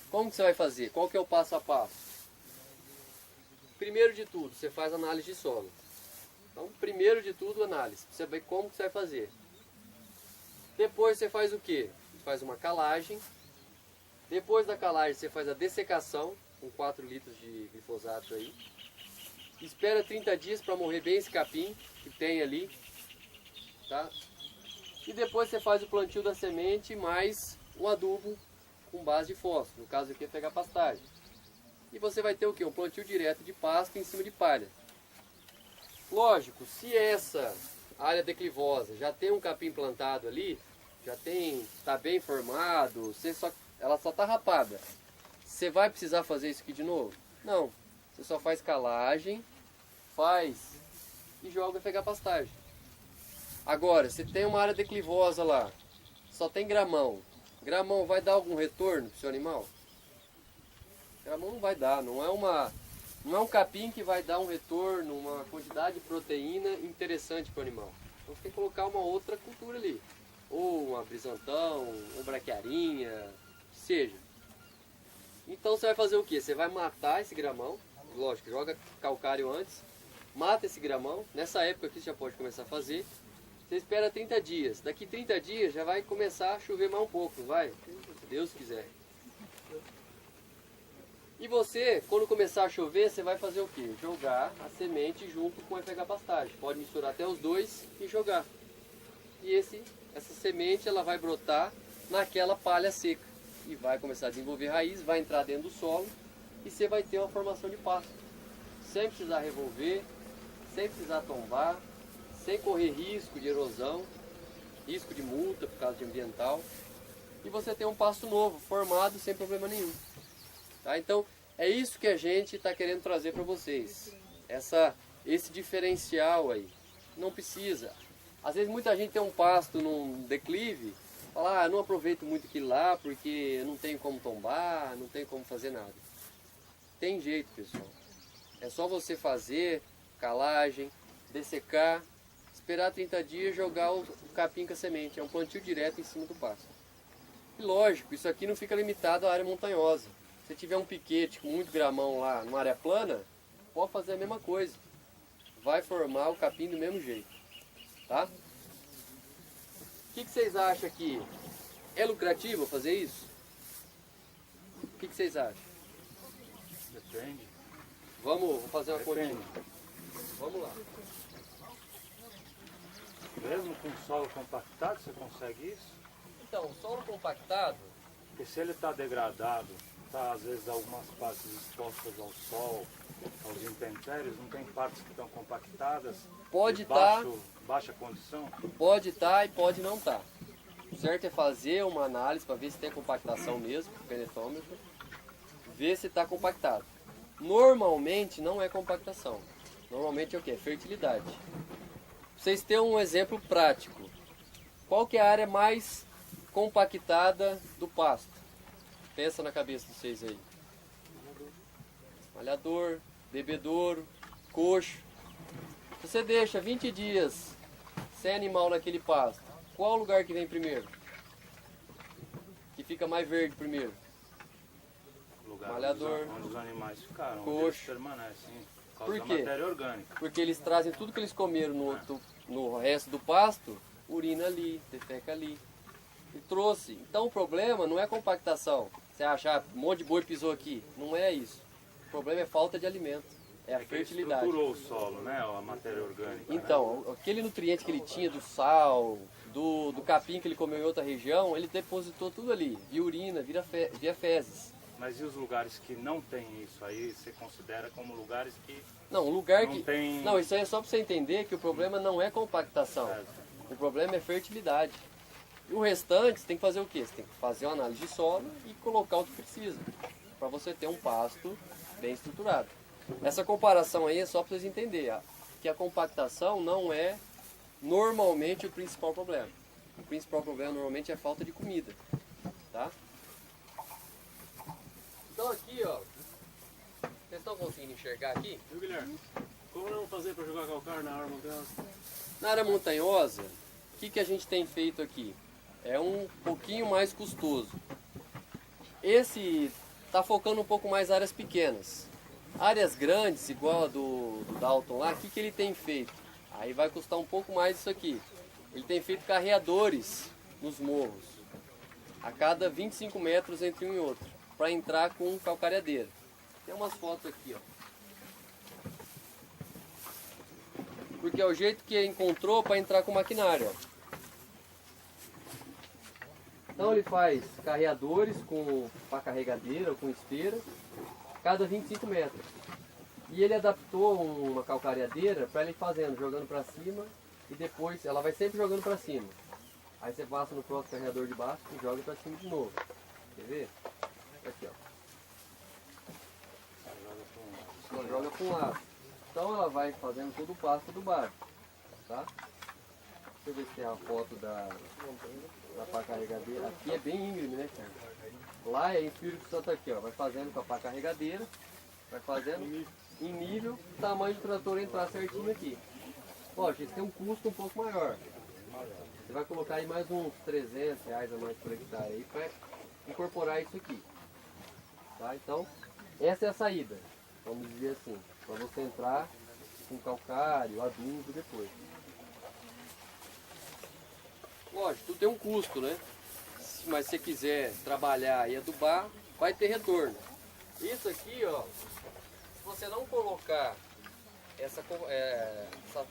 como que você vai fazer? Qual que é o passo a passo? Primeiro de tudo, você faz análise de solo. Então, primeiro de tudo, análise, para você ver como que você vai fazer. Depois você faz o quê? Você faz uma calagem. Depois da calagem, você faz a dessecação, com 4 litros de glifosato aí. Espera 30 dias para morrer bem esse capim que tem ali, tá? E depois você faz o plantio da semente mais um adubo com base de fósforo, no caso aqui é pegar pastagem. E você vai ter o que? Um plantio direto de pasto em cima de palha. Lógico, se essa área declivosa já tem um capim plantado ali, já tem, está bem formado, ela só está rapada. Você vai precisar fazer isso aqui de novo? Não. Você só faz calagem, e joga pegar pastagem. Agora, se tem uma área declivosa lá, só tem gramão. Gramão vai dar algum retorno para o seu animal? Gramão não vai dar, não é um capim que vai dar um retorno, uma quantidade de proteína interessante para o animal. Então você tem que colocar uma outra cultura ali. Ou uma brisantão, ou braquiarinha, que seja. Então você vai fazer o que? Você vai matar esse gramão. Lógico, joga calcário antes. mata esse gramão. Nessa época aqui você já pode começar a fazer. Você espera 30 dias. Daqui 30 dias já vai começar a chover mais um pouco, não vai? Se Deus quiser. E você, quando começar a chover, você vai fazer o quê? Jogar a semente junto com o FH pastagem. Pode misturar até os dois e jogar. E essa semente ela vai brotar naquela palha seca. E vai começar a desenvolver raiz, vai entrar dentro do solo e você vai ter uma formação de pasto. Sem precisar revolver, sem precisar tombar, sem correr risco de erosão, risco de multa por causa de ambiental. E você tem um pasto novo, formado sem problema nenhum. Tá? Então, é isso que a gente está querendo trazer para vocês. Esse diferencial aí. Não precisa. Às vezes muita gente tem um pasto num declive, fala, não aproveito muito aquilo lá porque não tenho como tombar, não tenho como fazer nada. Tem jeito, pessoal. É só você fazer calagem, dessecar, esperar 30 dias e jogar o capim com a semente. É um plantio direto em cima do pasto. E lógico, isso aqui não fica limitado à área montanhosa. Se tiver um piquete com muito gramão lá numa área plana, pode fazer a mesma coisa. Vai formar o capim do mesmo jeito. Tá? O que vocês acham aqui? É lucrativo fazer isso? O que vocês acham? Depende. Vou fazer uma continha. Vamos lá. Mesmo com solo compactado, você consegue isso? Então, o solo compactado, Porque se ele está degradado, está às vezes algumas partes expostas ao sol, aos intempéries, não tem partes que estão compactadas, pode de estar, baixa condição. pode estar e pode não estar. O certo é fazer uma análise para ver se tem compactação mesmo, com o penetômetro, ver se está compactado. Normalmente não é compactação. Normalmente é o que? Fertilidade. Pra vocês terem um exemplo prático. Qual que é a área mais compactada do pasto? Pensa na cabeça de vocês aí. Malhador, bebedouro, coxo. Se você deixa 20 dias sem animal naquele pasto, qual lugar que vem primeiro? Que fica mais verde primeiro? Lugar Malhador, onde os animais ficaram, coxo. onde eles permanecem, por causa Por da quê? matéria orgânica. Porque eles trazem tudo que eles comeram no resto do pasto, urina ali, defeca ali. E trouxe. Então o problema não é compactação. Você achar um monte de boi pisou aqui. Não é isso. O problema é falta de alimento. É a É que ele fertilidade. estruturou o solo, né? A matéria orgânica. Então, aquele nutriente que ele tinha do sal, do capim que ele comeu em outra região, ele depositou tudo ali. Via urina, via fezes. Mas e os lugares que não tem isso aí, você considera como lugares que Não, um lugar não que... tem... Não, isso aí é só para você entender que o problema não é compactação. Certo. O problema é fertilidade. E o restante, você tem que fazer o quê? Você tem que fazer uma análise de solo e colocar o que precisa. Para você ter um pasto bem estruturado. Essa comparação aí é só para vocês entenderem. Que a compactação não é normalmente o principal problema. O principal problema normalmente é a falta de comida. Tá? Então aqui, ó. Vocês estão conseguindo enxergar aqui? Viu, Guilherme? Como não fazer para jogar calcário na área montanhosa? Na área montanhosa, o que a gente tem feito aqui? É um pouquinho mais custoso. Esse está focando um pouco mais em áreas pequenas. Áreas grandes, igual a do Dalton lá, o que ele tem feito? Aí vai custar um pouco mais isso aqui. Ele tem feito carreadores nos morros, a cada 25 metros entre um e outro, para entrar com calcareadeira. Tem umas fotos aqui, ó. Porque é o jeito que encontrou para entrar com maquinário, ó. Então ele faz carreadores com pá carregadeira ou com esteira, cada 25 metros. E ele adaptou uma calcareadeira para ele ir fazendo, jogando para cima e depois ela vai sempre jogando para cima. Aí você passa no próximo carregador de baixo e joga para cima de novo. Quer ver? Aqui, ó. Ela joga para um lado. Então ela vai fazendo todo o pasto do barco. Tá? Deixa eu ver se tem a foto da pá carregadeira. Aqui é bem íngreme, né, cara? Lá é em Espírito Santo aqui, ó. Vai fazendo com a pá carregadeira. Vai fazendo em nível, o tamanho do trator entrar certinho aqui. Lógico, isso tem um custo um pouco maior. Você vai colocar aí mais uns R$300 a mais por hectare aí para incorporar isso aqui. Tá? Então, essa é a saída, vamos dizer assim, para você entrar com calcário, adubo depois. Lógico, tudo tem um custo, né? Mas se você quiser trabalhar e adubar, vai ter retorno. Isso aqui, ó, se você não colocar essa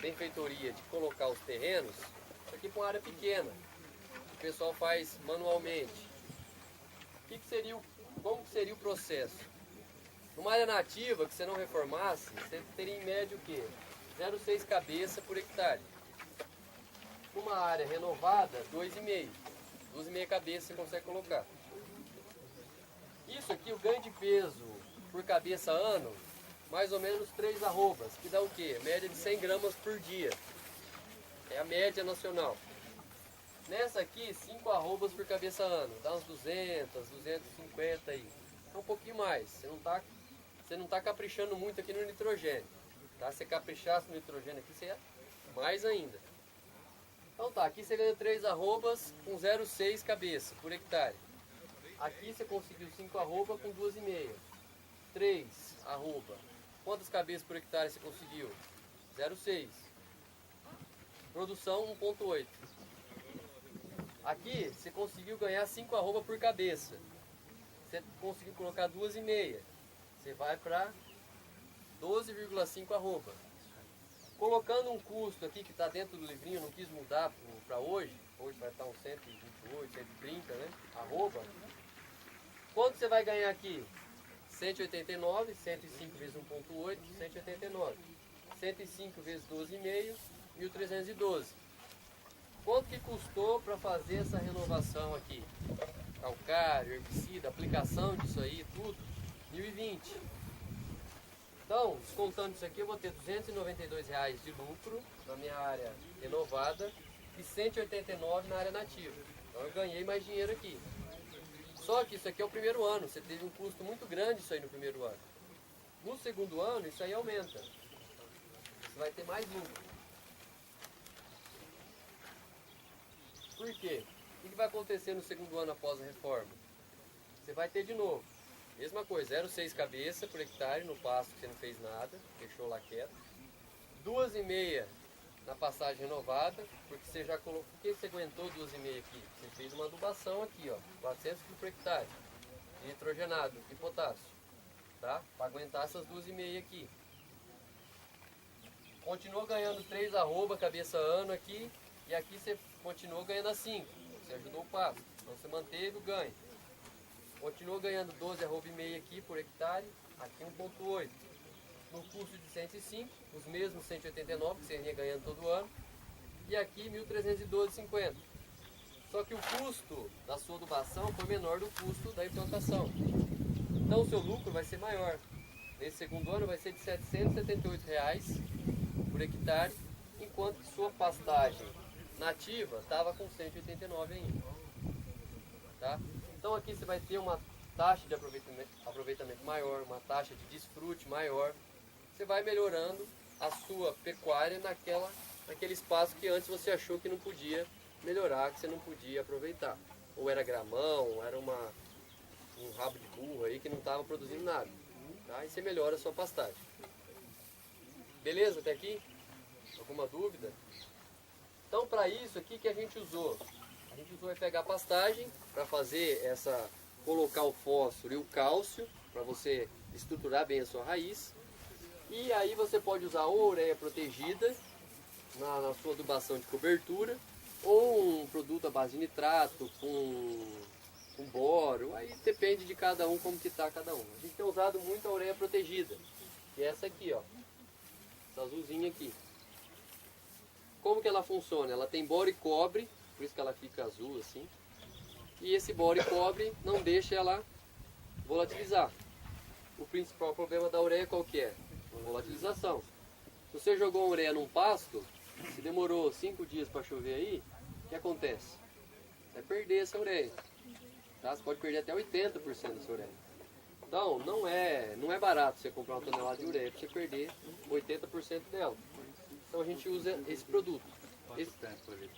benfeitoria de colocar os terrenos, isso aqui para uma área pequena, o pessoal faz manualmente. Como que seria o processo? Numa área nativa que você não reformasse, você teria em média o quê? 0,6 cabeça por hectare. Numa área renovada, 2,5. 2,5 cabeças você consegue colocar. Isso aqui, o ganho de peso por cabeça ano, mais ou menos 3 arrobas, que dá o quê? Média de 100 gramas por dia. É a média nacional. Nessa aqui, 5 arrobas por cabeça ano, dá uns 200, 250 aí. É um pouquinho mais. Você não tá caprichando muito aqui no nitrogênio. Tá? Se você caprichasse no nitrogênio aqui, você ia mais ainda. Então tá, aqui você ganha 3 arrobas com 0,6 cabeça por hectare. Aqui você conseguiu 5 arroba com 2,5. 3 arroba. Quantas cabeças por hectare você conseguiu? 0,6. Produção 1,8. Aqui você conseguiu ganhar 5 arroba por cabeça. Você conseguiu colocar 2,5. Você vai para 12,5 arroba. Colocando um custo aqui que está dentro do livrinho, não quis mudar para hoje. Hoje vai estar uns 128, 130, né? Arroba. Quanto você vai ganhar aqui? 189, 105 vezes 1,8, 189. 105 vezes 12,5, 1.312. Quanto que custou para fazer essa renovação aqui? Calcário, herbicida, aplicação disso aí, tudo? 1.020. Então, descontando isso aqui, eu vou ter R$292 de lucro na minha área renovada e 189 na área nativa. Então eu ganhei mais dinheiro aqui. Só que isso aqui é o primeiro ano, você teve um custo muito grande isso aí no primeiro ano. No segundo ano, isso aí aumenta. Você vai ter mais lucro. Por quê? O que vai acontecer no segundo ano após a reforma? Você vai ter de novo. Mesma coisa, 0,6 cabeça por hectare no pasto que você não fez nada, deixou lá quieto. 2,5 na passagem renovada, porque você já colocou. Por que você aguentou 2,5 aqui? Você fez uma adubação aqui, ó, 400 kg por hectare, de nitrogenado e potássio, tá? Para aguentar essas 2,5 aqui. Continuou ganhando 3 arroba cabeça ano aqui, e aqui você continuou ganhando a 5. Você ajudou o pasto, então você manteve o ganho. Continuou ganhando 12 arroba e meio aqui por hectare, aqui 1,8. No custo de 105, os mesmos 189 que você ia ganhando todo ano, e aqui 1.312,50. Só que o custo da sua adubação foi menor do custo da implantação. Então o seu lucro vai ser maior. Nesse segundo ano vai ser de R$ 778 por hectare, enquanto que sua pastagem nativa estava com 189 ainda. Tá? Então aqui você vai ter uma taxa de aproveitamento maior, uma taxa de desfrute maior. Você vai melhorando a sua pecuária naquele espaço que antes você achou que não podia melhorar, que você não podia aproveitar. Ou era gramão, ou era um rabo de burro aí que não estava produzindo nada. Tá? E você melhora a sua pastagem. Beleza até aqui? Alguma dúvida? Então para isso aqui que a gente usou? A gente usou FH pastagem para fazer colocar o fósforo e o cálcio para você estruturar bem a sua raiz. E aí você pode usar ou ureia protegida na sua adubação de cobertura, ou um produto à base de nitrato com boro. Aí depende de cada um, como que está cada um. A gente tem usado muito a ureia protegida, que é essa aqui, ó, essa azulzinha aqui. Como que ela funciona? Ela tem boro e cobre, por isso que ela fica azul assim. E esse boro e cobre não deixa ela volatilizar. O principal problema da ureia qual que é? A volatilização. Se você jogou uma ureia num pasto, se demorou 5 dias para chover aí, o que acontece? Você vai perder essa ureia. Tá? Você pode perder até 80% dessa ureia. Então não é barato você comprar uma tonelada de ureia para você perder 80% dela. Então a gente usa esse produto. Quanto tempo ali?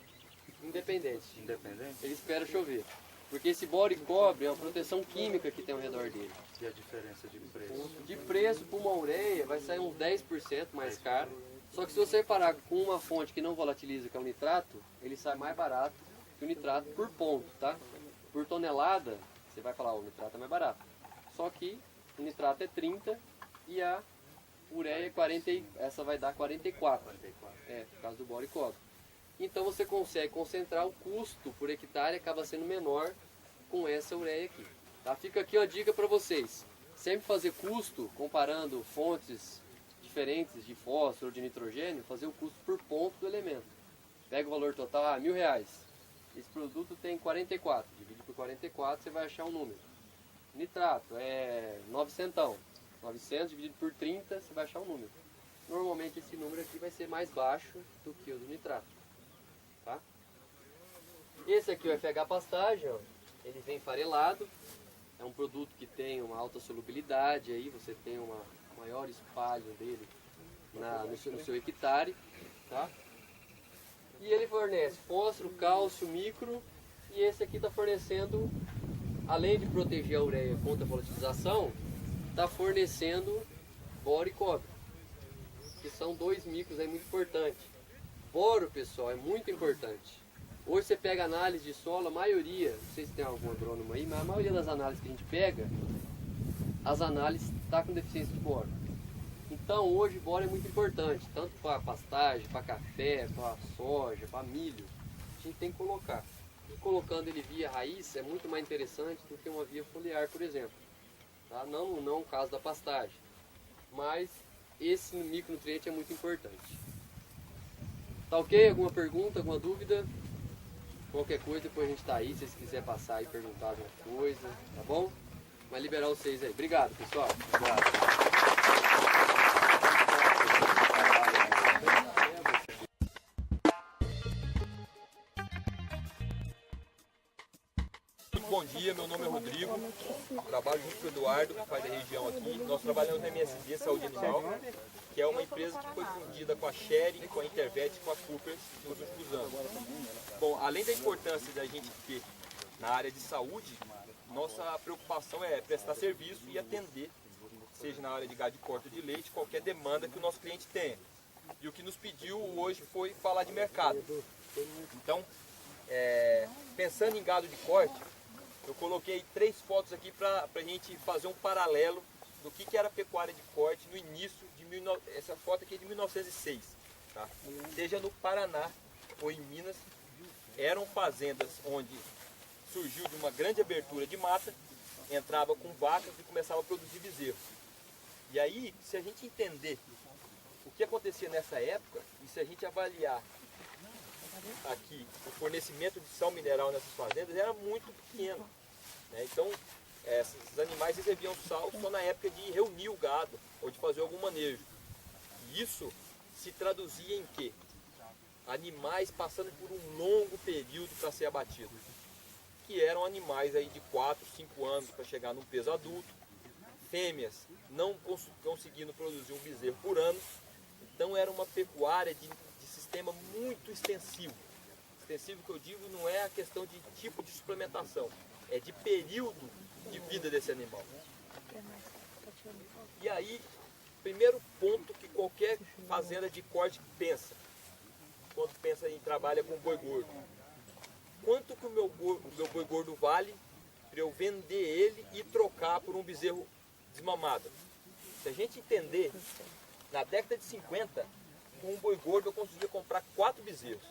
Independente. Independente? Ele espera chover. Porque esse boro e cobre é uma proteção química que tem ao redor dele. E a diferença de preço? De preço para uma ureia vai sair uns 10% mais caro. Só que se você parar com uma fonte que não volatiliza, que é o nitrato, ele sai mais barato que o nitrato por ponto, tá? Por tonelada, você vai falar, o nitrato é mais barato. Só que o nitrato é 30 e a ureia é 40, essa vai dar 44. Por causa do boro e cobre. Então você consegue concentrar o custo por hectare, acaba sendo menor com essa ureia aqui. Tá? Fica aqui uma dica para vocês. Sempre fazer custo, comparando fontes diferentes de fósforo ou de nitrogênio, fazer o custo por ponto do elemento. Pega o valor total, R$1.000. Esse produto tem 44, divide por 44, você vai achar um número. Nitrato é 900. 900 dividido por 30, você vai achar um número. Normalmente esse número aqui vai ser mais baixo do que o do nitrato. Tá? Esse aqui, o FH pastagem, ó, ele vem farelado. É um produto que tem uma alta solubilidade, aí você tem uma maior espalho dele no seu hectare. Tá? E ele fornece fósforo, cálcio, micro, e esse aqui está fornecendo, além de proteger a ureia contra a volatilização, está fornecendo boro e cobre, que são 2 micros, é muito importante. Boro, pessoal, é muito importante. Hoje você pega análise de solo, a maioria, não sei se tem algum agrônomo aí, mas a maioria das análises que a gente pega, as análises está com deficiência de boro. Então hoje boro é muito importante, tanto para pastagem, para café, para soja, para milho. A gente tem que colocar. E colocando ele via raiz é muito mais interessante do que uma via foliar, por exemplo. Tá? Não o caso da pastagem, mas esse micronutriente é muito importante. Tá ok? Alguma pergunta, alguma dúvida? Qualquer coisa, depois a gente tá aí, se vocês quiserem passar e perguntar alguma coisa, tá bom? Vai liberar vocês aí. Obrigado, pessoal. Obrigado. Muito bom dia, meu nome é Rodrigo, trabalho junto com o Eduardo, que faz a região aqui. Nós trabalhamos na MSD Saúde Animal, que é uma empresa que foi fundida com a Sherry, com a Intervet e com a Cooper nos últimos anos. Bom, além da importância da gente ter na área de saúde, nossa preocupação é prestar serviço e atender, seja na área de gado de corte de leite, qualquer demanda que o nosso cliente tenha. E o que nos pediu hoje foi falar de mercado. Então, pensando em gado de corte, eu coloquei 3 fotos aqui para a gente fazer um paralelo do que era a pecuária de corte no início de essa foto aqui é de 1906. Tá? Seja no Paraná ou em Minas, eram fazendas onde surgiu de uma grande abertura de mata, entrava com vacas e começava a produzir bezerro. E aí, se a gente entender o que acontecia nessa época, e se a gente avaliar aqui o fornecimento de sal mineral nessas fazendas, era muito pequeno. Né? Então, esses animais recebiam sal só na época de reunir o gado ou de fazer algum manejo. E isso se traduzia em quê? Animais passando por um longo período para ser abatidos, que eram animais aí de 4, 5 anos para chegar num peso adulto, fêmeas não conseguindo produzir um bezerro por ano. Então era uma pecuária de sistema muito extensivo. Extensivo que eu digo não é a questão de tipo de suplementação, é de período de vida desse animal. E aí, primeiro ponto que qualquer fazenda de corte pensa, quando pensa em trabalho com boi gordo. Quanto que o meu boi gordo vale para eu vender ele e trocar por um bezerro desmamado? Se a gente entender, na década de 50, com um boi gordo eu conseguia comprar 4 bezerros.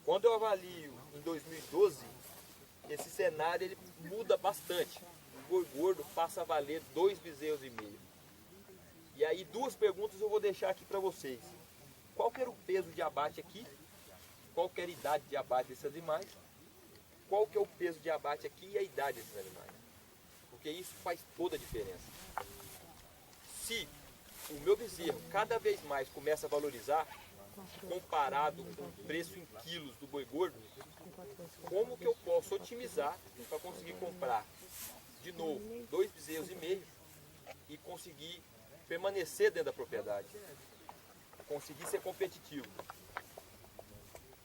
Quando eu avalio em 2012, esse cenário ele muda bastante. O boi gordo passa a valer 2,5 bezerros. E aí 2 perguntas eu vou deixar aqui para vocês. Qual que era o peso de abate aqui? Qual que era a idade de abate desses animais? Qual que é o peso de abate aqui e a idade desses animais? Porque isso faz toda a diferença. Se o meu bezerro cada vez mais começa a valorizar, comparado com o preço em quilos do boi gordo, como que eu posso otimizar para conseguir comprar de novo 2,5 bezerros e conseguir permanecer dentro da propriedade, conseguir ser competitivo?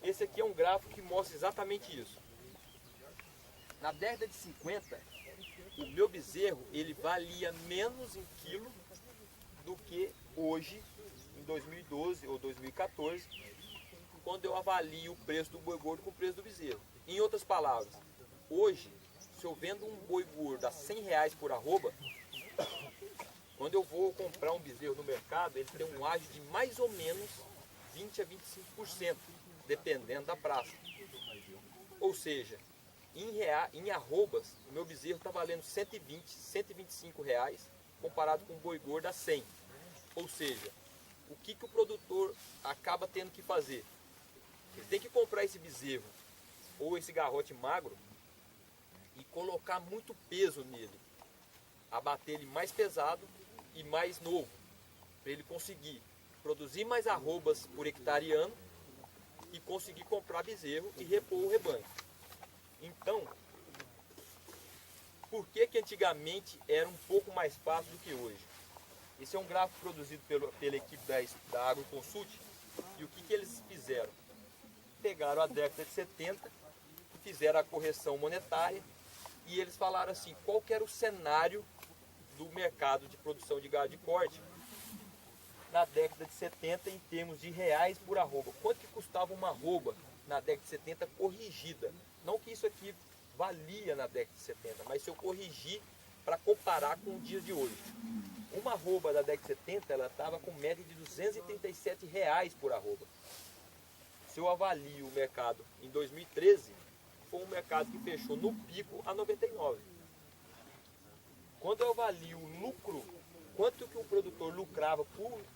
Esse aqui é um gráfico que mostra exatamente isso. Na década de 50, o meu bezerro ele valia menos em quilo do que hoje, em 2012 ou 2014, quando eu avalio o preço do boi gordo com o preço do bezerro. Em outras palavras, hoje, se eu vendo um boi gordo a R$100 por arroba, quando eu vou comprar um bezerro no mercado, ele tem um ágio de mais ou menos 20 a 25%, dependendo da praça. Ou seja, em arrobas, o meu bezerro está valendo 120, 125 reais, comparado com um boi gordo a 100. Ou seja, o que o produtor acaba tendo que fazer? Ele tem que comprar esse bezerro ou esse garrote magro e colocar muito peso nele, abater ele mais pesado e mais novo, para ele conseguir produzir mais arrobas por hectare ano e conseguir comprar bezerro e repor o rebanho. Então, por que antigamente era um pouco mais fácil do que hoje? Esse é um gráfico produzido pela equipe da AgroConsult, e o que eles fizeram? Pegaram a década de 70, fizeram a correção monetária, e eles falaram assim, qual que era o cenário do mercado de produção de gado de corte na década de 70 em termos de reais por arroba. Quanto que custava uma arroba na década de 70 corrigida? Não que isso aqui valia na década de 70, mas se eu corrigir para comparar com os dias de hoje. Uma arroba da década de 70 ela estava com média de R$237 por arroba. Se eu avalio o mercado em 2013, foi um mercado que fechou no pico a 99. Quando eu avalio o lucro, quanto que o produtor lucrava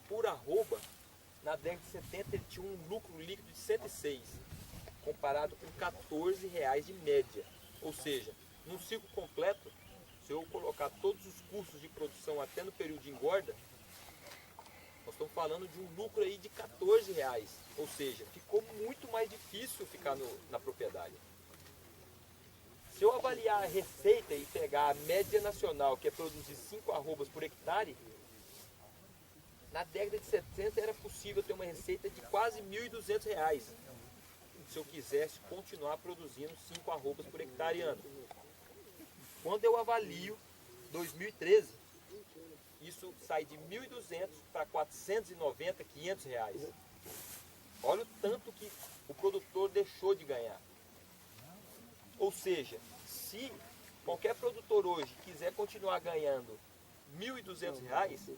por arroba, na década de 70 ele tinha um lucro líquido de 106, comparado com R$14 de média. Ou seja, num ciclo completo, se eu colocar todos os custos de produção até no período de engorda, nós estamos falando de um lucro aí de R$14. Ou seja, ficou muito mais difícil ficar na propriedade. Se eu avaliar a receita e pegar a média nacional, que é produzir 5 arrobas por hectare, na década de 70 era possível ter uma receita de quase R$1.200, se eu quisesse continuar produzindo 5 arrobas por hectare ano. Quando eu avalio 2013, isso sai de 1.200 para 490, R$500. Olha o tanto que o produtor deixou de ganhar. Ou seja, se qualquer produtor hoje quiser continuar ganhando R$1.200,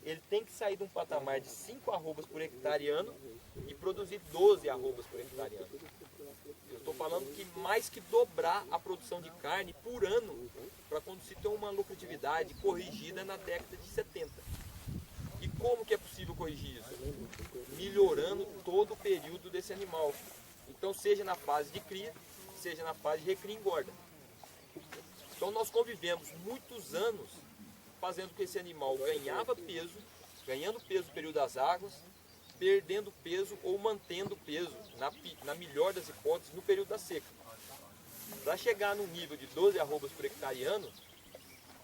ele tem que sair de um patamar de 5 arrobas por hectare ano e produzir 12 arrobas por hectare ano. Eu estou falando que mais que dobrar a produção de carne por ano para quando se tem uma lucratividade corrigida na década de 70. E como que é possível corrigir isso? Melhorando todo o período desse animal. Então seja na fase de cria, seja na fase de recria e engorda. Então nós convivemos muitos anos fazendo com que esse animal ganhando peso no período das águas, perdendo peso ou mantendo peso, na melhor das hipóteses, no período da seca. Para chegar no nível de 12 arrobas por hectare ano,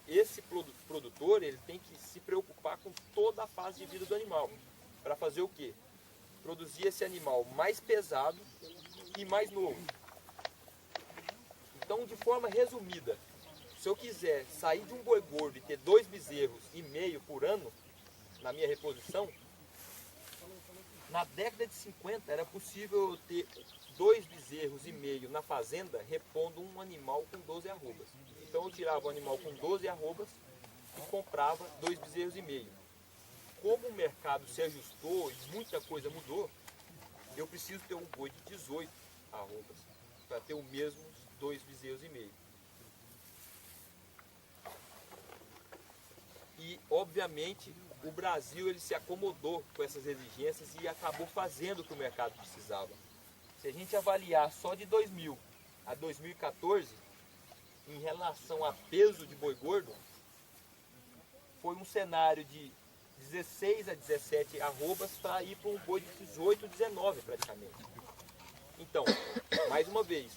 esse produtor ele tem que se preocupar com toda a fase de vida do animal. Para fazer o quê? Produzir esse animal mais pesado e mais novo. Então, de forma resumida, se eu quiser sair de um boi gordo e ter 2,5 bezerros por ano na minha reposição, na década de 50 era possível eu ter 2,5 bezerros na fazenda repondo um animal com 12 arrobas. Então eu tirava o animal com 12 arrobas e comprava 2,5 bezerros. Como o mercado se ajustou e muita coisa mudou, eu preciso ter um boi de 18 arrobas para ter o mesmo 2,5 bezerros. E, obviamente, o Brasil ele se acomodou com essas exigências e acabou fazendo o que o mercado precisava. Se a gente avaliar só de 2000 a 2014, em relação a peso de boi gordo, foi um cenário de 16 a 17 arrobas para ir para um boi de 18, 19 praticamente. Então, mais uma vez,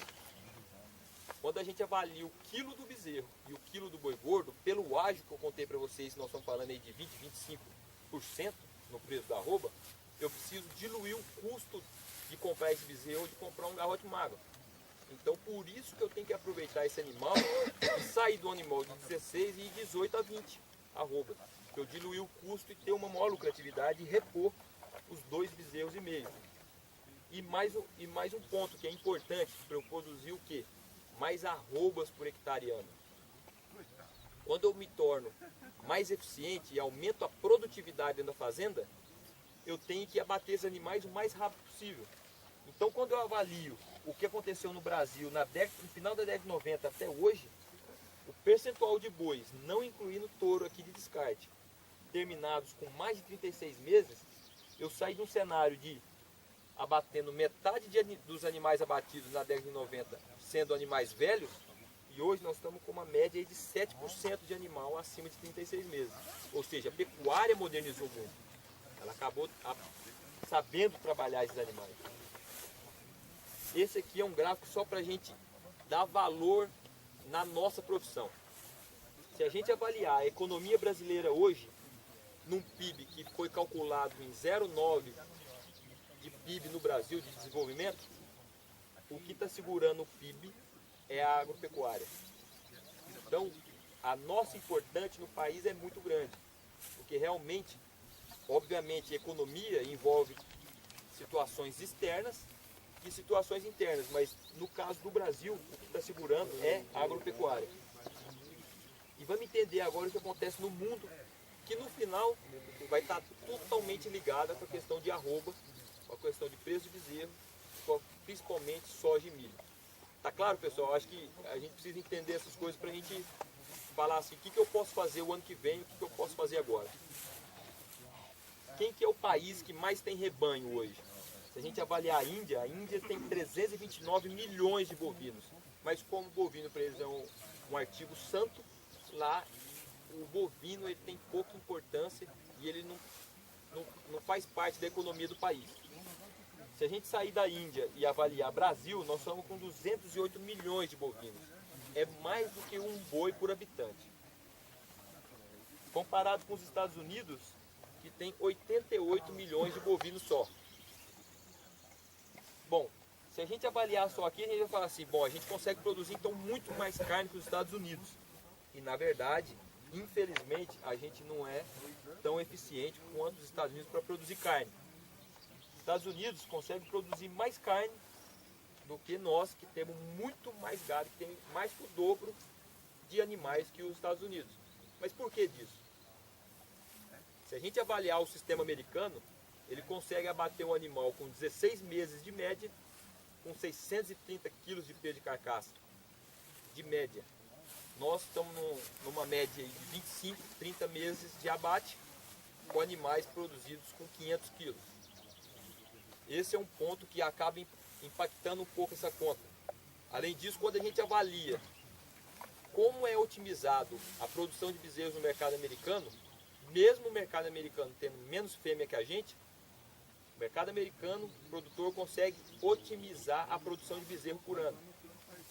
quando a gente avalia o quilo do bezerro e o quilo do boi gordo, pelo ágio que eu contei para vocês, nós estamos falando aí de 20, 25% no preço da arroba, eu preciso diluir o custo de comprar esse bezerro ou de comprar um garrote magro. Então por isso que eu tenho que aproveitar esse animal e sair do animal de 16 e 18 a 20 arrobas. Para eu diluir o custo e ter uma maior lucratividade e repor os 2 bezerros e meio. E mais um ponto que é importante para eu produzir o quê? Mais arrobas por hectare ano. Quando eu me torno mais eficiente e aumento a produtividade dentro da fazenda, eu tenho que abater esses animais o mais rápido possível. Então quando eu avalio o que aconteceu no Brasil no final da década de 90 até hoje, o percentual de bois, não incluindo touro aqui de descarte, terminados com mais de 36 meses, eu saí de um cenário de abatendo metade dos animais abatidos na década de 90 sendo animais velhos, e hoje nós estamos com uma média aí de 7% de animal acima de 36 meses. Ou seja, a pecuária modernizou muito. Ela acabou sabendo trabalhar esses animais. Esse aqui é um gráfico só para a gente dar valor na nossa profissão. Se a gente avaliar a economia brasileira hoje, num PIB que foi calculado em 0,9 de PIB no Brasil, de desenvolvimento, o que está segurando o PIB é a agropecuária. Então, a nossa importância no país é muito grande, porque realmente, obviamente, a economia envolve situações externas e situações internas, mas no caso do Brasil, o que está segurando é a agropecuária. E vamos entender agora o que acontece no mundo, que no final vai estar totalmente ligada com a questão de arroba, com a questão de preço de bezerro, principalmente soja e milho. Tá claro, pessoal? Acho que a gente precisa entender essas coisas para a gente falar assim, o que eu posso fazer o ano que vem, o que eu posso fazer agora. Quem que é o país que mais tem rebanho hoje? Se a gente avaliar a Índia tem 329 milhões de bovinos. Mas como o bovino para eles é um artigo santo, lá o bovino ele tem pouca importância e ele não faz parte da economia do país. Se a gente sair da Índia e avaliar Brasil, nós estamos com 208 milhões de bovinos. É mais do que um boi por habitante. Comparado com os Estados Unidos, que tem 88 milhões de bovinos só. Bom, se a gente avaliar só aqui, a gente vai falar assim, bom, a gente consegue produzir então muito mais carne que os Estados Unidos. E na verdade, infelizmente, a gente não é tão eficiente quanto os Estados Unidos para produzir carne. Os Estados Unidos conseguem produzir mais carne do que nós, que temos muito mais gado, que tem mais que o dobro de animais que os Estados Unidos. Mas por que disso? Se a gente avaliar o sistema americano, ele consegue abater um animal com 16 meses de média, com 630 quilos de peso de carcaça, de média. Nós estamos numa média de 25, 30 meses de abate, com animais produzidos com 500 quilos. Esse é um ponto que acaba impactando um pouco essa conta. Além disso, quando a gente avalia como é otimizado a produção de bezerros no mercado americano, mesmo o mercado americano tendo menos fêmea que a gente, o mercado americano, o produtor consegue otimizar a produção de bezerro por ano.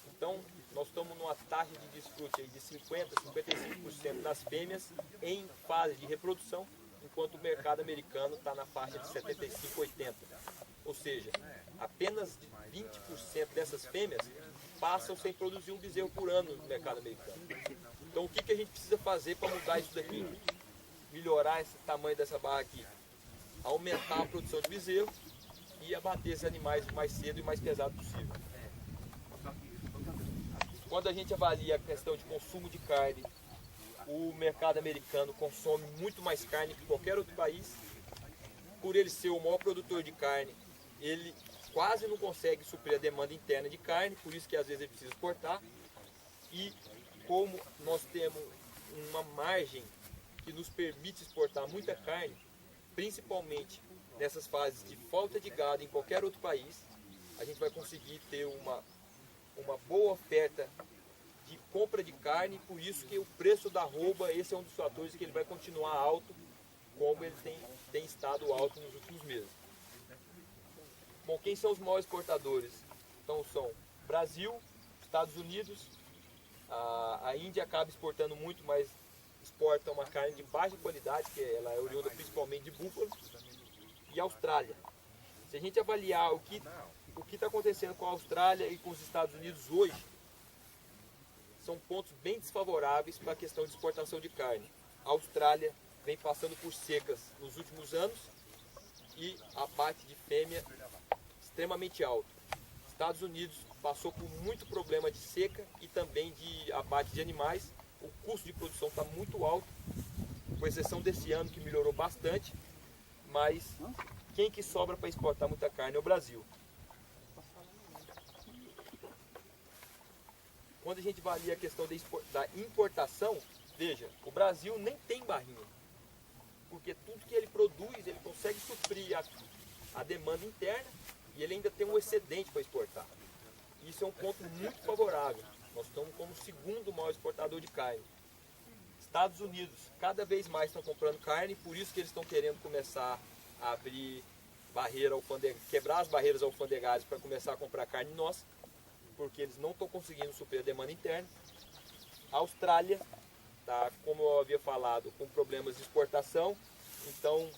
Então, nós estamos numa taxa de desfrute aí de 50%, 55% das fêmeas em fase de reprodução, enquanto o mercado americano está na faixa de 75%, 80%. Ou seja, apenas 20% dessas fêmeas passam sem produzir um bezerro por ano no mercado americano. Então, o que a gente precisa fazer para mudar isso daqui? Melhorar esse tamanho dessa barra aqui, aumentar a produção de bezerro e abater esses animais o mais cedo e mais pesado possível. Quando a gente avalia a questão de consumo de carne, o mercado americano consome muito mais carne que qualquer outro país. Por ele ser o maior produtor de carne, ele quase não consegue suprir a demanda interna de carne, por isso que às vezes ele precisa exportar. E como nós temos uma margem que nos permite exportar muita carne, principalmente nessas fases de falta de gado em qualquer outro país, a gente vai conseguir ter uma boa oferta de compra de carne, por isso que o preço da arroba, esse é um dos fatores que ele vai continuar alto, como ele tem estado alto nos últimos meses. Bom, quem são os maiores exportadores? Então são Brasil, Estados Unidos, a Índia acaba exportando muito, mas exporta uma carne de baixa qualidade, que ela é oriunda principalmente de búfalo, e Austrália. Se a gente avaliar o que o que está acontecendo com a Austrália e com os Estados Unidos hoje são pontos bem desfavoráveis para a questão de exportação de carne. A Austrália vem passando por secas nos últimos anos e abate de fêmea extremamente alto. Estados Unidos passou por muito problema de seca e também de abate de animais. O custo de produção está muito alto, com exceção desse ano que melhorou bastante, mas quem que sobra para exportar muita carne é o Brasil. Quando a gente avalia a questão da importação, veja, o Brasil nem tem barrinha, porque tudo que ele produz, ele consegue suprir a demanda interna e ele ainda tem um excedente para exportar. Isso é um ponto muito favorável. Nós estamos como o segundo maior exportador de carne. Estados Unidos cada vez mais estão comprando carne, por isso que eles estão querendo começar a abrir barreira quebrar as barreiras alfandegárias para começar a comprar carne nossa, porque eles não estão conseguindo suprir a demanda interna. A Austrália está, como eu havia falado, com problemas de exportação, então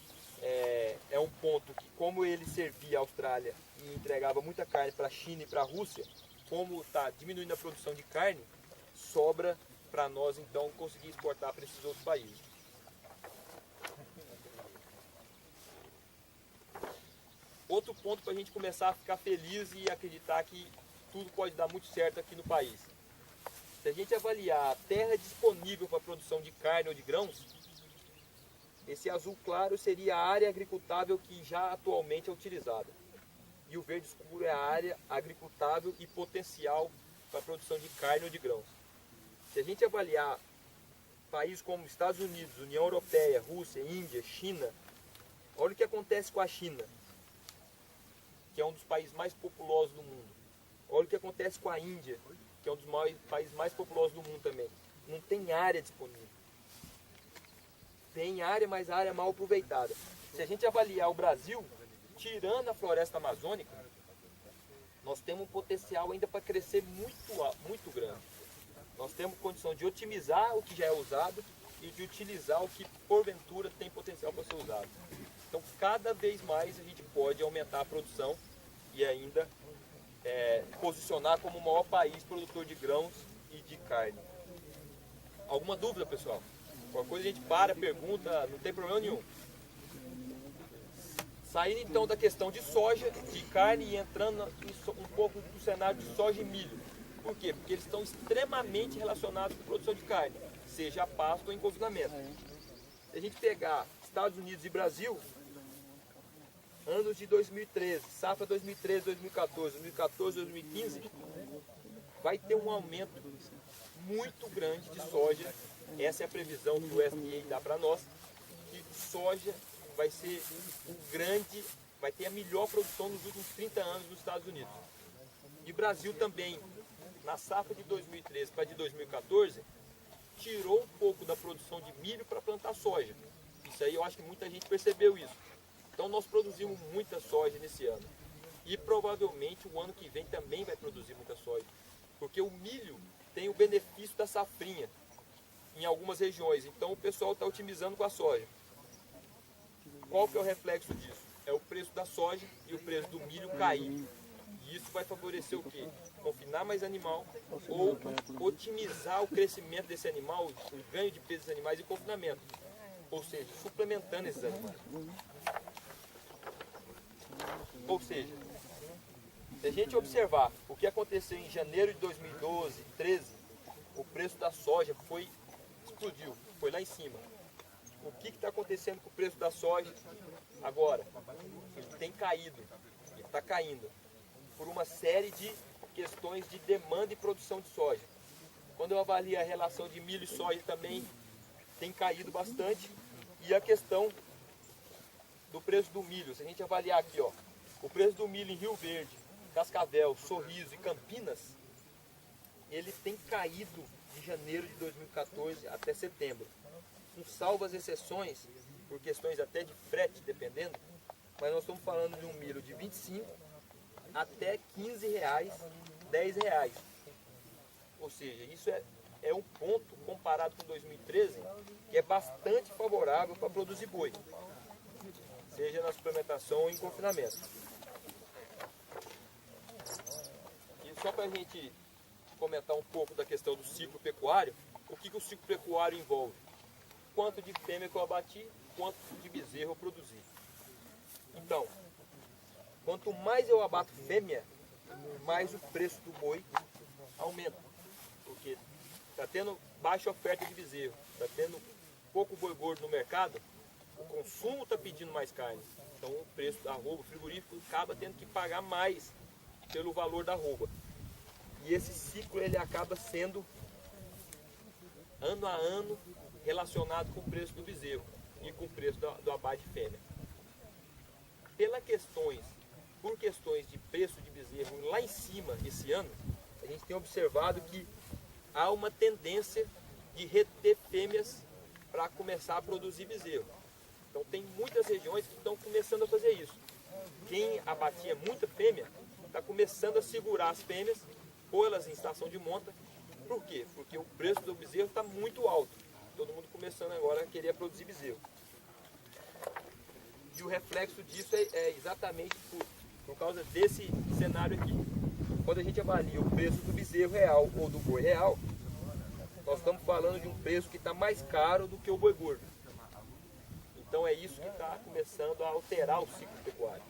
é um ponto que, como ele servia a Austrália e entregava muita carne para a China e para a Rússia, como está diminuindo a produção de carne, sobra para nós então conseguir exportar para esses outros países. Outro ponto para a gente começar a ficar feliz e acreditar que tudo pode dar muito certo aqui no país. Se a gente avaliar a terra disponível para a produção de carne ou de grãos, esse azul claro seria a área agricultável que já atualmente é utilizada. E o verde escuro é a área agricultável e potencial para a produção de carne ou de grãos. Se a gente avaliar países como Estados Unidos, União Europeia, Rússia, Índia, China, olha o que acontece com a China, que é um dos países mais populosos do mundo. Olha o que acontece com a Índia, que é um dos países mais populosos do mundo também. Não tem área disponível. Tem área, mas a área é mal aproveitada. Se a gente avaliar o Brasil, tirando a floresta amazônica, nós temos um potencial ainda para crescer muito grande. Nós temos condição de otimizar o que já é usado e de utilizar o que porventura tem potencial para ser usado. Então, cada vez mais a gente pode aumentar a produção e ainda posicionar como o maior país produtor de grãos e de carne. Alguma dúvida, pessoal? Qualquer coisa a gente pergunta, não tem problema nenhum. Saindo então da questão de soja, de carne e entrando um pouco do cenário de soja e milho. Por quê? Porque eles estão extremamente relacionados com a produção de carne, seja a pasto ou em confinamento. Se a gente pegar Estados Unidos e Brasil, anos de 2013, safra 2013, 2014, 2014, 2015, vai ter um aumento muito grande de soja. Essa é a previsão que o USDA dá para nós, que soja vai ser vai ter a melhor produção nos últimos 30 anos nos Estados Unidos. E o Brasil também, na safra de 2013 para de 2014, tirou um pouco da produção de milho para plantar soja. Isso aí eu acho que muita gente percebeu isso. Então nós produzimos muita soja nesse ano. E provavelmente o ano que vem também vai produzir muita soja. Porque o milho tem o benefício da safrinha em algumas regiões. Então o pessoal está otimizando com a soja. Qual que é o reflexo disso? É o preço da soja e o preço do milho cair. E isso vai favorecer o quê? Confinar mais animal ou otimizar o crescimento desse animal, o ganho de peso desses animais e confinamento. Ou seja, suplementando esses animais. Ou seja, se a gente observar o que aconteceu em janeiro de 2012, 13, o preço da soja explodiu, foi lá em cima. O que está acontecendo com o preço da soja agora? Ele tem caído, ele está caindo, por uma série de questões de demanda e produção de soja. Quando eu avalio a relação de milho e soja também tem caído bastante. E a questão do preço do milho, se a gente avaliar aqui, ó, o preço do milho em Rio Verde, Cascavel, Sorriso e Campinas, ele tem caído de janeiro de 2014 até setembro. Com salvas exceções, por questões até de frete, dependendo, mas nós estamos falando de um milho de 25 até 15 reais, 10 reais. Ou seja, isso é um ponto comparado com 2013 que é bastante favorável para produzir boi, seja na suplementação ou em confinamento. só para a gente comentar um pouco da questão do ciclo pecuário, o que o ciclo pecuário envolve? Quanto de fêmea que eu abati, quanto de bezerro eu produzi. Então, quanto mais eu abato fêmea, mais o preço do boi aumenta. Porque está tendo baixa oferta de bezerro, está tendo pouco boi gordo no mercado, o consumo está pedindo mais carne. Então o preço da arroba, o frigorífico, acaba tendo que pagar mais pelo valor da arroba. E esse ciclo ele acaba sendo, ano a ano, relacionado com o preço do bezerro e com o preço do abate fêmea. Por questões de preço de bezerro lá em cima esse ano, a gente tem observado que há uma tendência de reter fêmeas para começar a produzir bezerro. Então tem muitas regiões que estão começando a fazer isso. Quem abatia muita fêmea está começando a segurar as fêmeas, pô-las em estação de monta. Por quê? Porque o preço do bezerro está muito alto. Todo mundo começando agora a querer produzir bezerro. E o reflexo disso é exatamente por causa desse cenário aqui. Quando a gente avalia o preço do bezerro real ou do boi real, nós estamos falando de um preço que está mais caro do que o boi gordo. Então é isso que está começando a alterar o ciclo pecuário.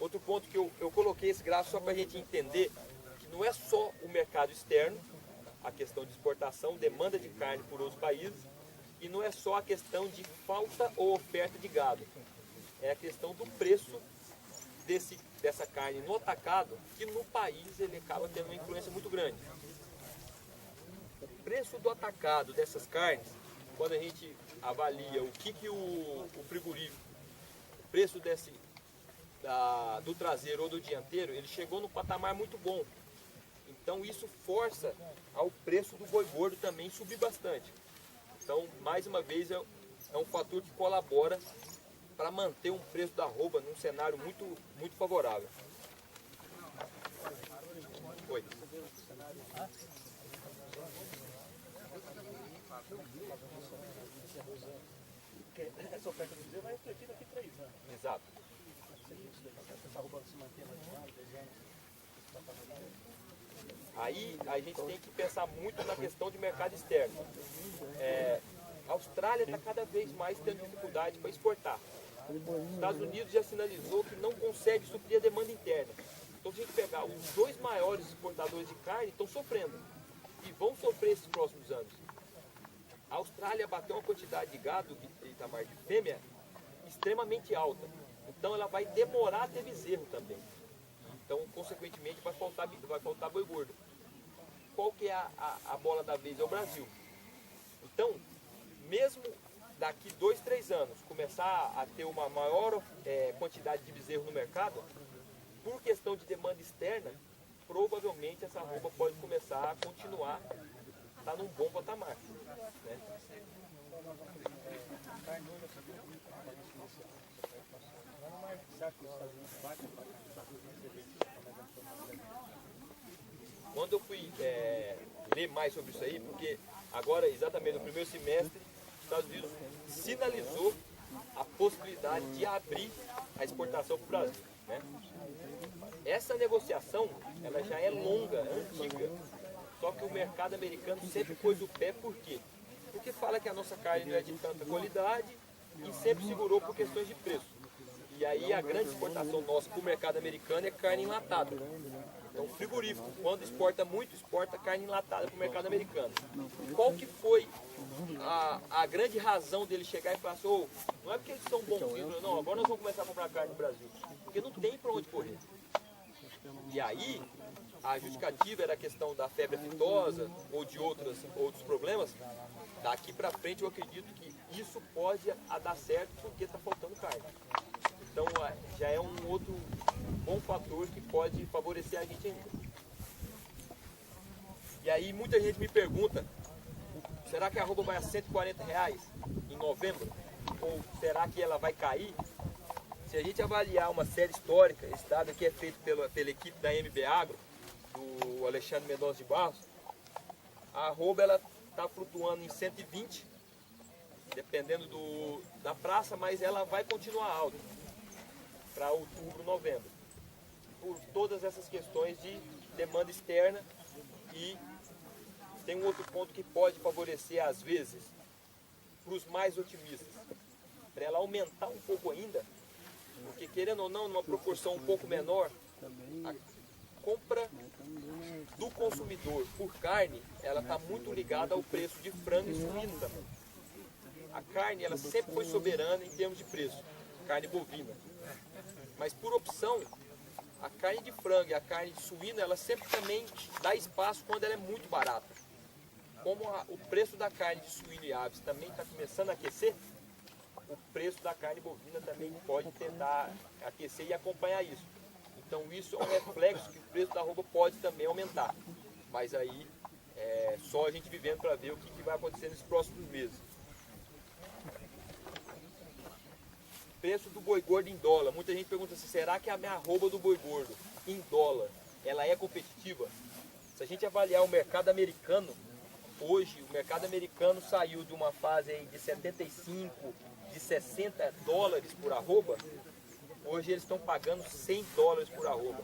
Outro ponto que eu coloquei esse gráfico só para a gente entender que não é só o mercado externo, a questão de exportação, demanda de carne por outros países, e não é só a questão de falta ou oferta de gado. É a questão do preço dessa carne no atacado, que no país ele acaba tendo uma influência muito grande. O preço do atacado dessas carnes, quando a gente avalia o que o frigorífico, o preço do traseiro ou do dianteiro, ele chegou num patamar muito bom. Então isso força ao preço do boi gordo também subir bastante. Então, mais uma vez, é um fator que colabora para manter um preço da arroba num cenário muito, muito favorável. Oi. Essa oferta do bezerro vai refletir daqui 3 anos. Exato. Essa arroba se manter mais de ano, 2 anos. Aí a gente tem que pensar muito na questão de mercado externo. A Austrália está cada vez mais tendo dificuldade para exportar. Os Estados Unidos já sinalizou que não consegue suprir a demanda interna. Então, se a gente pegar os 2 maiores exportadores de carne, estão sofrendo. E vão sofrer esses próximos anos. A Austrália bateu uma quantidade de gado, Itamar, de fêmea, extremamente alta. Então, ela vai demorar a ter bezerro também. Então, consequentemente, vai faltar boi gordo. Qual que é a bola da vez? É o Brasil. Então, mesmo daqui 2, 3 anos, começar a ter uma maior quantidade de bezerro no mercado, por questão de demanda externa, provavelmente essa arroba pode começar a continuar, tá num bom patamar. Né? Quando eu fui ler mais sobre isso aí, porque agora, exatamente no primeiro semestre, os Estados Unidos sinalizou a possibilidade de abrir a exportação para o Brasil. Né? Essa negociação, ela já é longa, antiga, só que o mercado americano sempre pôs o pé, por quê? Porque fala que a nossa carne não é de tanta qualidade e sempre segurou por questões de preço. E aí a grande exportação nossa para o mercado americano é carne enlatada. Então o frigorífico, quando exporta muito, exporta carne enlatada para o mercado americano. Qual que foi a grande razão dele chegar e falar assim, oh, não é porque eles são bonzinhos, não, agora nós vamos começar a comprar carne no Brasil. Porque não tem para onde correr. E aí, a justificativa era a questão da febre aftosa ou de outros problemas. Daqui para frente eu acredito que isso pode dar certo porque está faltando carne. Então já é um outro bom fator que pode favorecer a gente ainda. E aí muita gente me pergunta, será que a arroba vai a R$140 em novembro? Ou será que ela vai cair? Se a gente avaliar uma série histórica, esse dado aqui é feito pela equipe da MB Agro, do Alexandre Mendonça de Barros, a arroba ela está flutuando em 120, dependendo da praça, mas ela vai continuar alta para outubro, novembro. por todas essas questões de demanda externa. E tem um outro ponto que pode favorecer, às vezes, para os mais otimistas, para ela aumentar um pouco ainda, porque querendo ou não, numa proporção um pouco menor, a compra do consumidor por carne, ela está muito ligada ao preço de frango e suíno também. A carne, ela sempre foi soberana em termos de preço, carne bovina. Mas por opção, a carne de frango e a carne de suíno, ela sempre também dá espaço quando ela é muito barata. Como o preço da carne de suíno e aves também está começando a aquecer, o preço da carne bovina também pode tentar aquecer e acompanhar isso. Então isso é um reflexo que o preço da arroba pode também aumentar. Mas aí é só a gente vivendo para ver o que vai acontecer nos próximos meses. Preço do boi gordo em dólar. Muita gente pergunta assim, será que a minha arroba do boi gordo em dólar, ela é competitiva? Se a gente avaliar o mercado americano, hoje o mercado americano saiu de uma fase aí de 75, de 60 dólares por arroba. Hoje eles estão pagando 100 dólares por arroba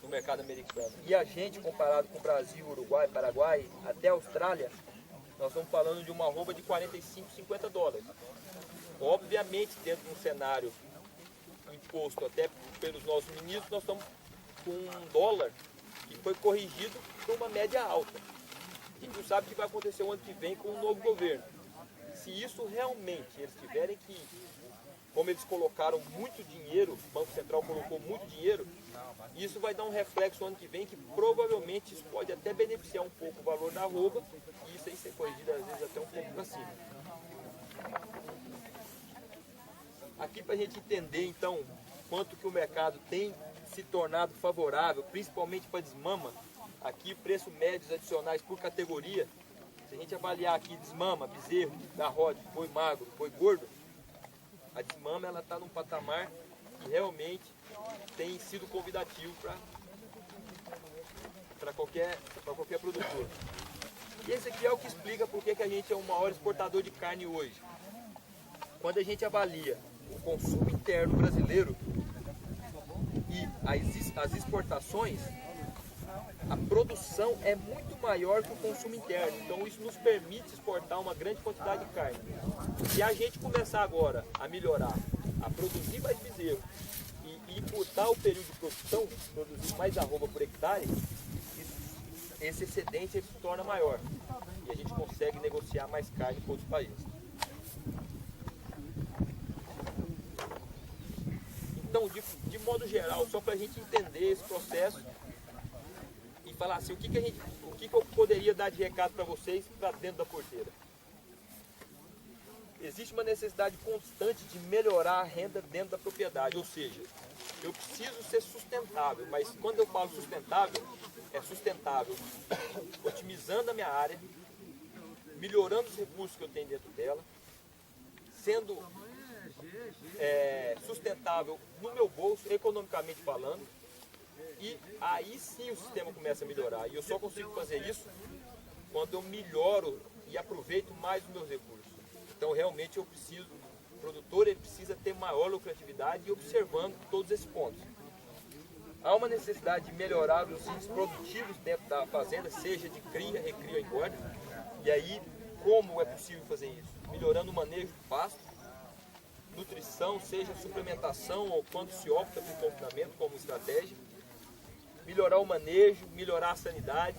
no mercado americano. E a gente, comparado com o Brasil, Uruguai, Paraguai, até a Austrália, nós estamos falando de uma arroba de 45, 50 dólares. Obviamente, dentro de um cenário imposto até pelos nossos ministros, nós estamos com um dólar que foi corrigido para uma média alta. A gente não sabe o que vai acontecer o ano que vem com o novo governo. Se isso realmente eles tiverem que, como eles colocaram muito dinheiro, o Banco Central colocou muito dinheiro, isso vai dar um reflexo ano que vem que provavelmente isso pode até beneficiar um pouco o valor da arroba e isso aí ser corrigido às vezes até um pouco para cima. Aqui para a gente entender então quanto que o mercado tem se tornado favorável, principalmente para desmama, aqui preços médios adicionais por categoria, se a gente avaliar aqui desmama, bezerro, garrote, boi magro, boi gordo, a desmama ela está num patamar que realmente tem sido convidativo para qualquer produtor. E esse aqui é o que explica por que a gente é o maior exportador de carne hoje. Quando a gente avalia o consumo interno brasileiro e as exportações, a produção é muito maior que o consumo interno. Então isso nos permite exportar uma grande quantidade de carne. Se a gente começar agora a melhorar, a produzir mais bezerro e encurtar o período de produção, produzir mais arroba por hectare, esse excedente ele se torna maior. E a gente consegue negociar mais carne com outros países. Então, de modo geral, só para a gente entender esse processo e falar assim, o que eu poderia dar de recado para vocês para dentro da porteira. Existe uma necessidade constante de melhorar a renda dentro da propriedade, ou seja, eu preciso ser sustentável, mas quando eu falo sustentável, é sustentável otimizando a minha área, melhorando os recursos que eu tenho dentro dela, sendo sustentável no meu bolso, economicamente falando, e aí sim o sistema começa a melhorar. E eu só consigo fazer isso quando eu melhoro e aproveito mais os meus recursos. Então realmente o produtor ele precisa ter maior lucratividade e observando todos esses pontos. Há uma necessidade de melhorar os índices produtivos dentro da fazenda, seja de cria, recria ou engorda. E aí, como é possível fazer isso? Melhorando o manejo do pasto, nutrição, seja suplementação ou quando se opta por confinamento como estratégia, melhorar o manejo, melhorar a sanidade,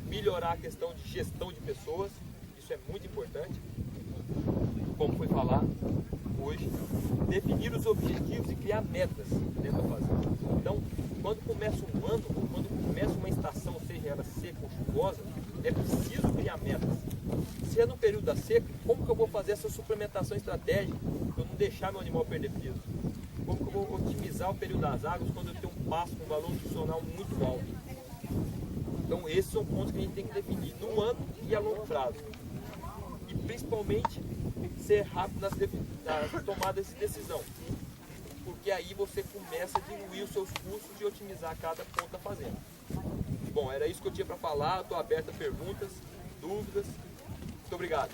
melhorar a questão de gestão de pessoas, isso é muito importante, como foi falado hoje, definir os objetivos e criar metas dentro da fazenda. Então, quando começa um ano, quando começa uma estação, seja ela seca ou chuvosa, é preciso criar metas. Se é no período da seca, como que eu vou fazer essa suplementação estratégica para eu não deixar meu animal perder peso? Como que eu vou otimizar o período das águas quando eu tenho um pasto com valor nutricional muito alto? Então esses são pontos que a gente tem que definir no ano e a longo prazo. E principalmente ser rápido nas tomadas de decisão. Porque aí você começa a diluir os seus custos e otimizar cada ponto da fazenda. Bom, era isso que eu tinha para falar. Estou aberto a perguntas, dúvidas. Muito obrigado.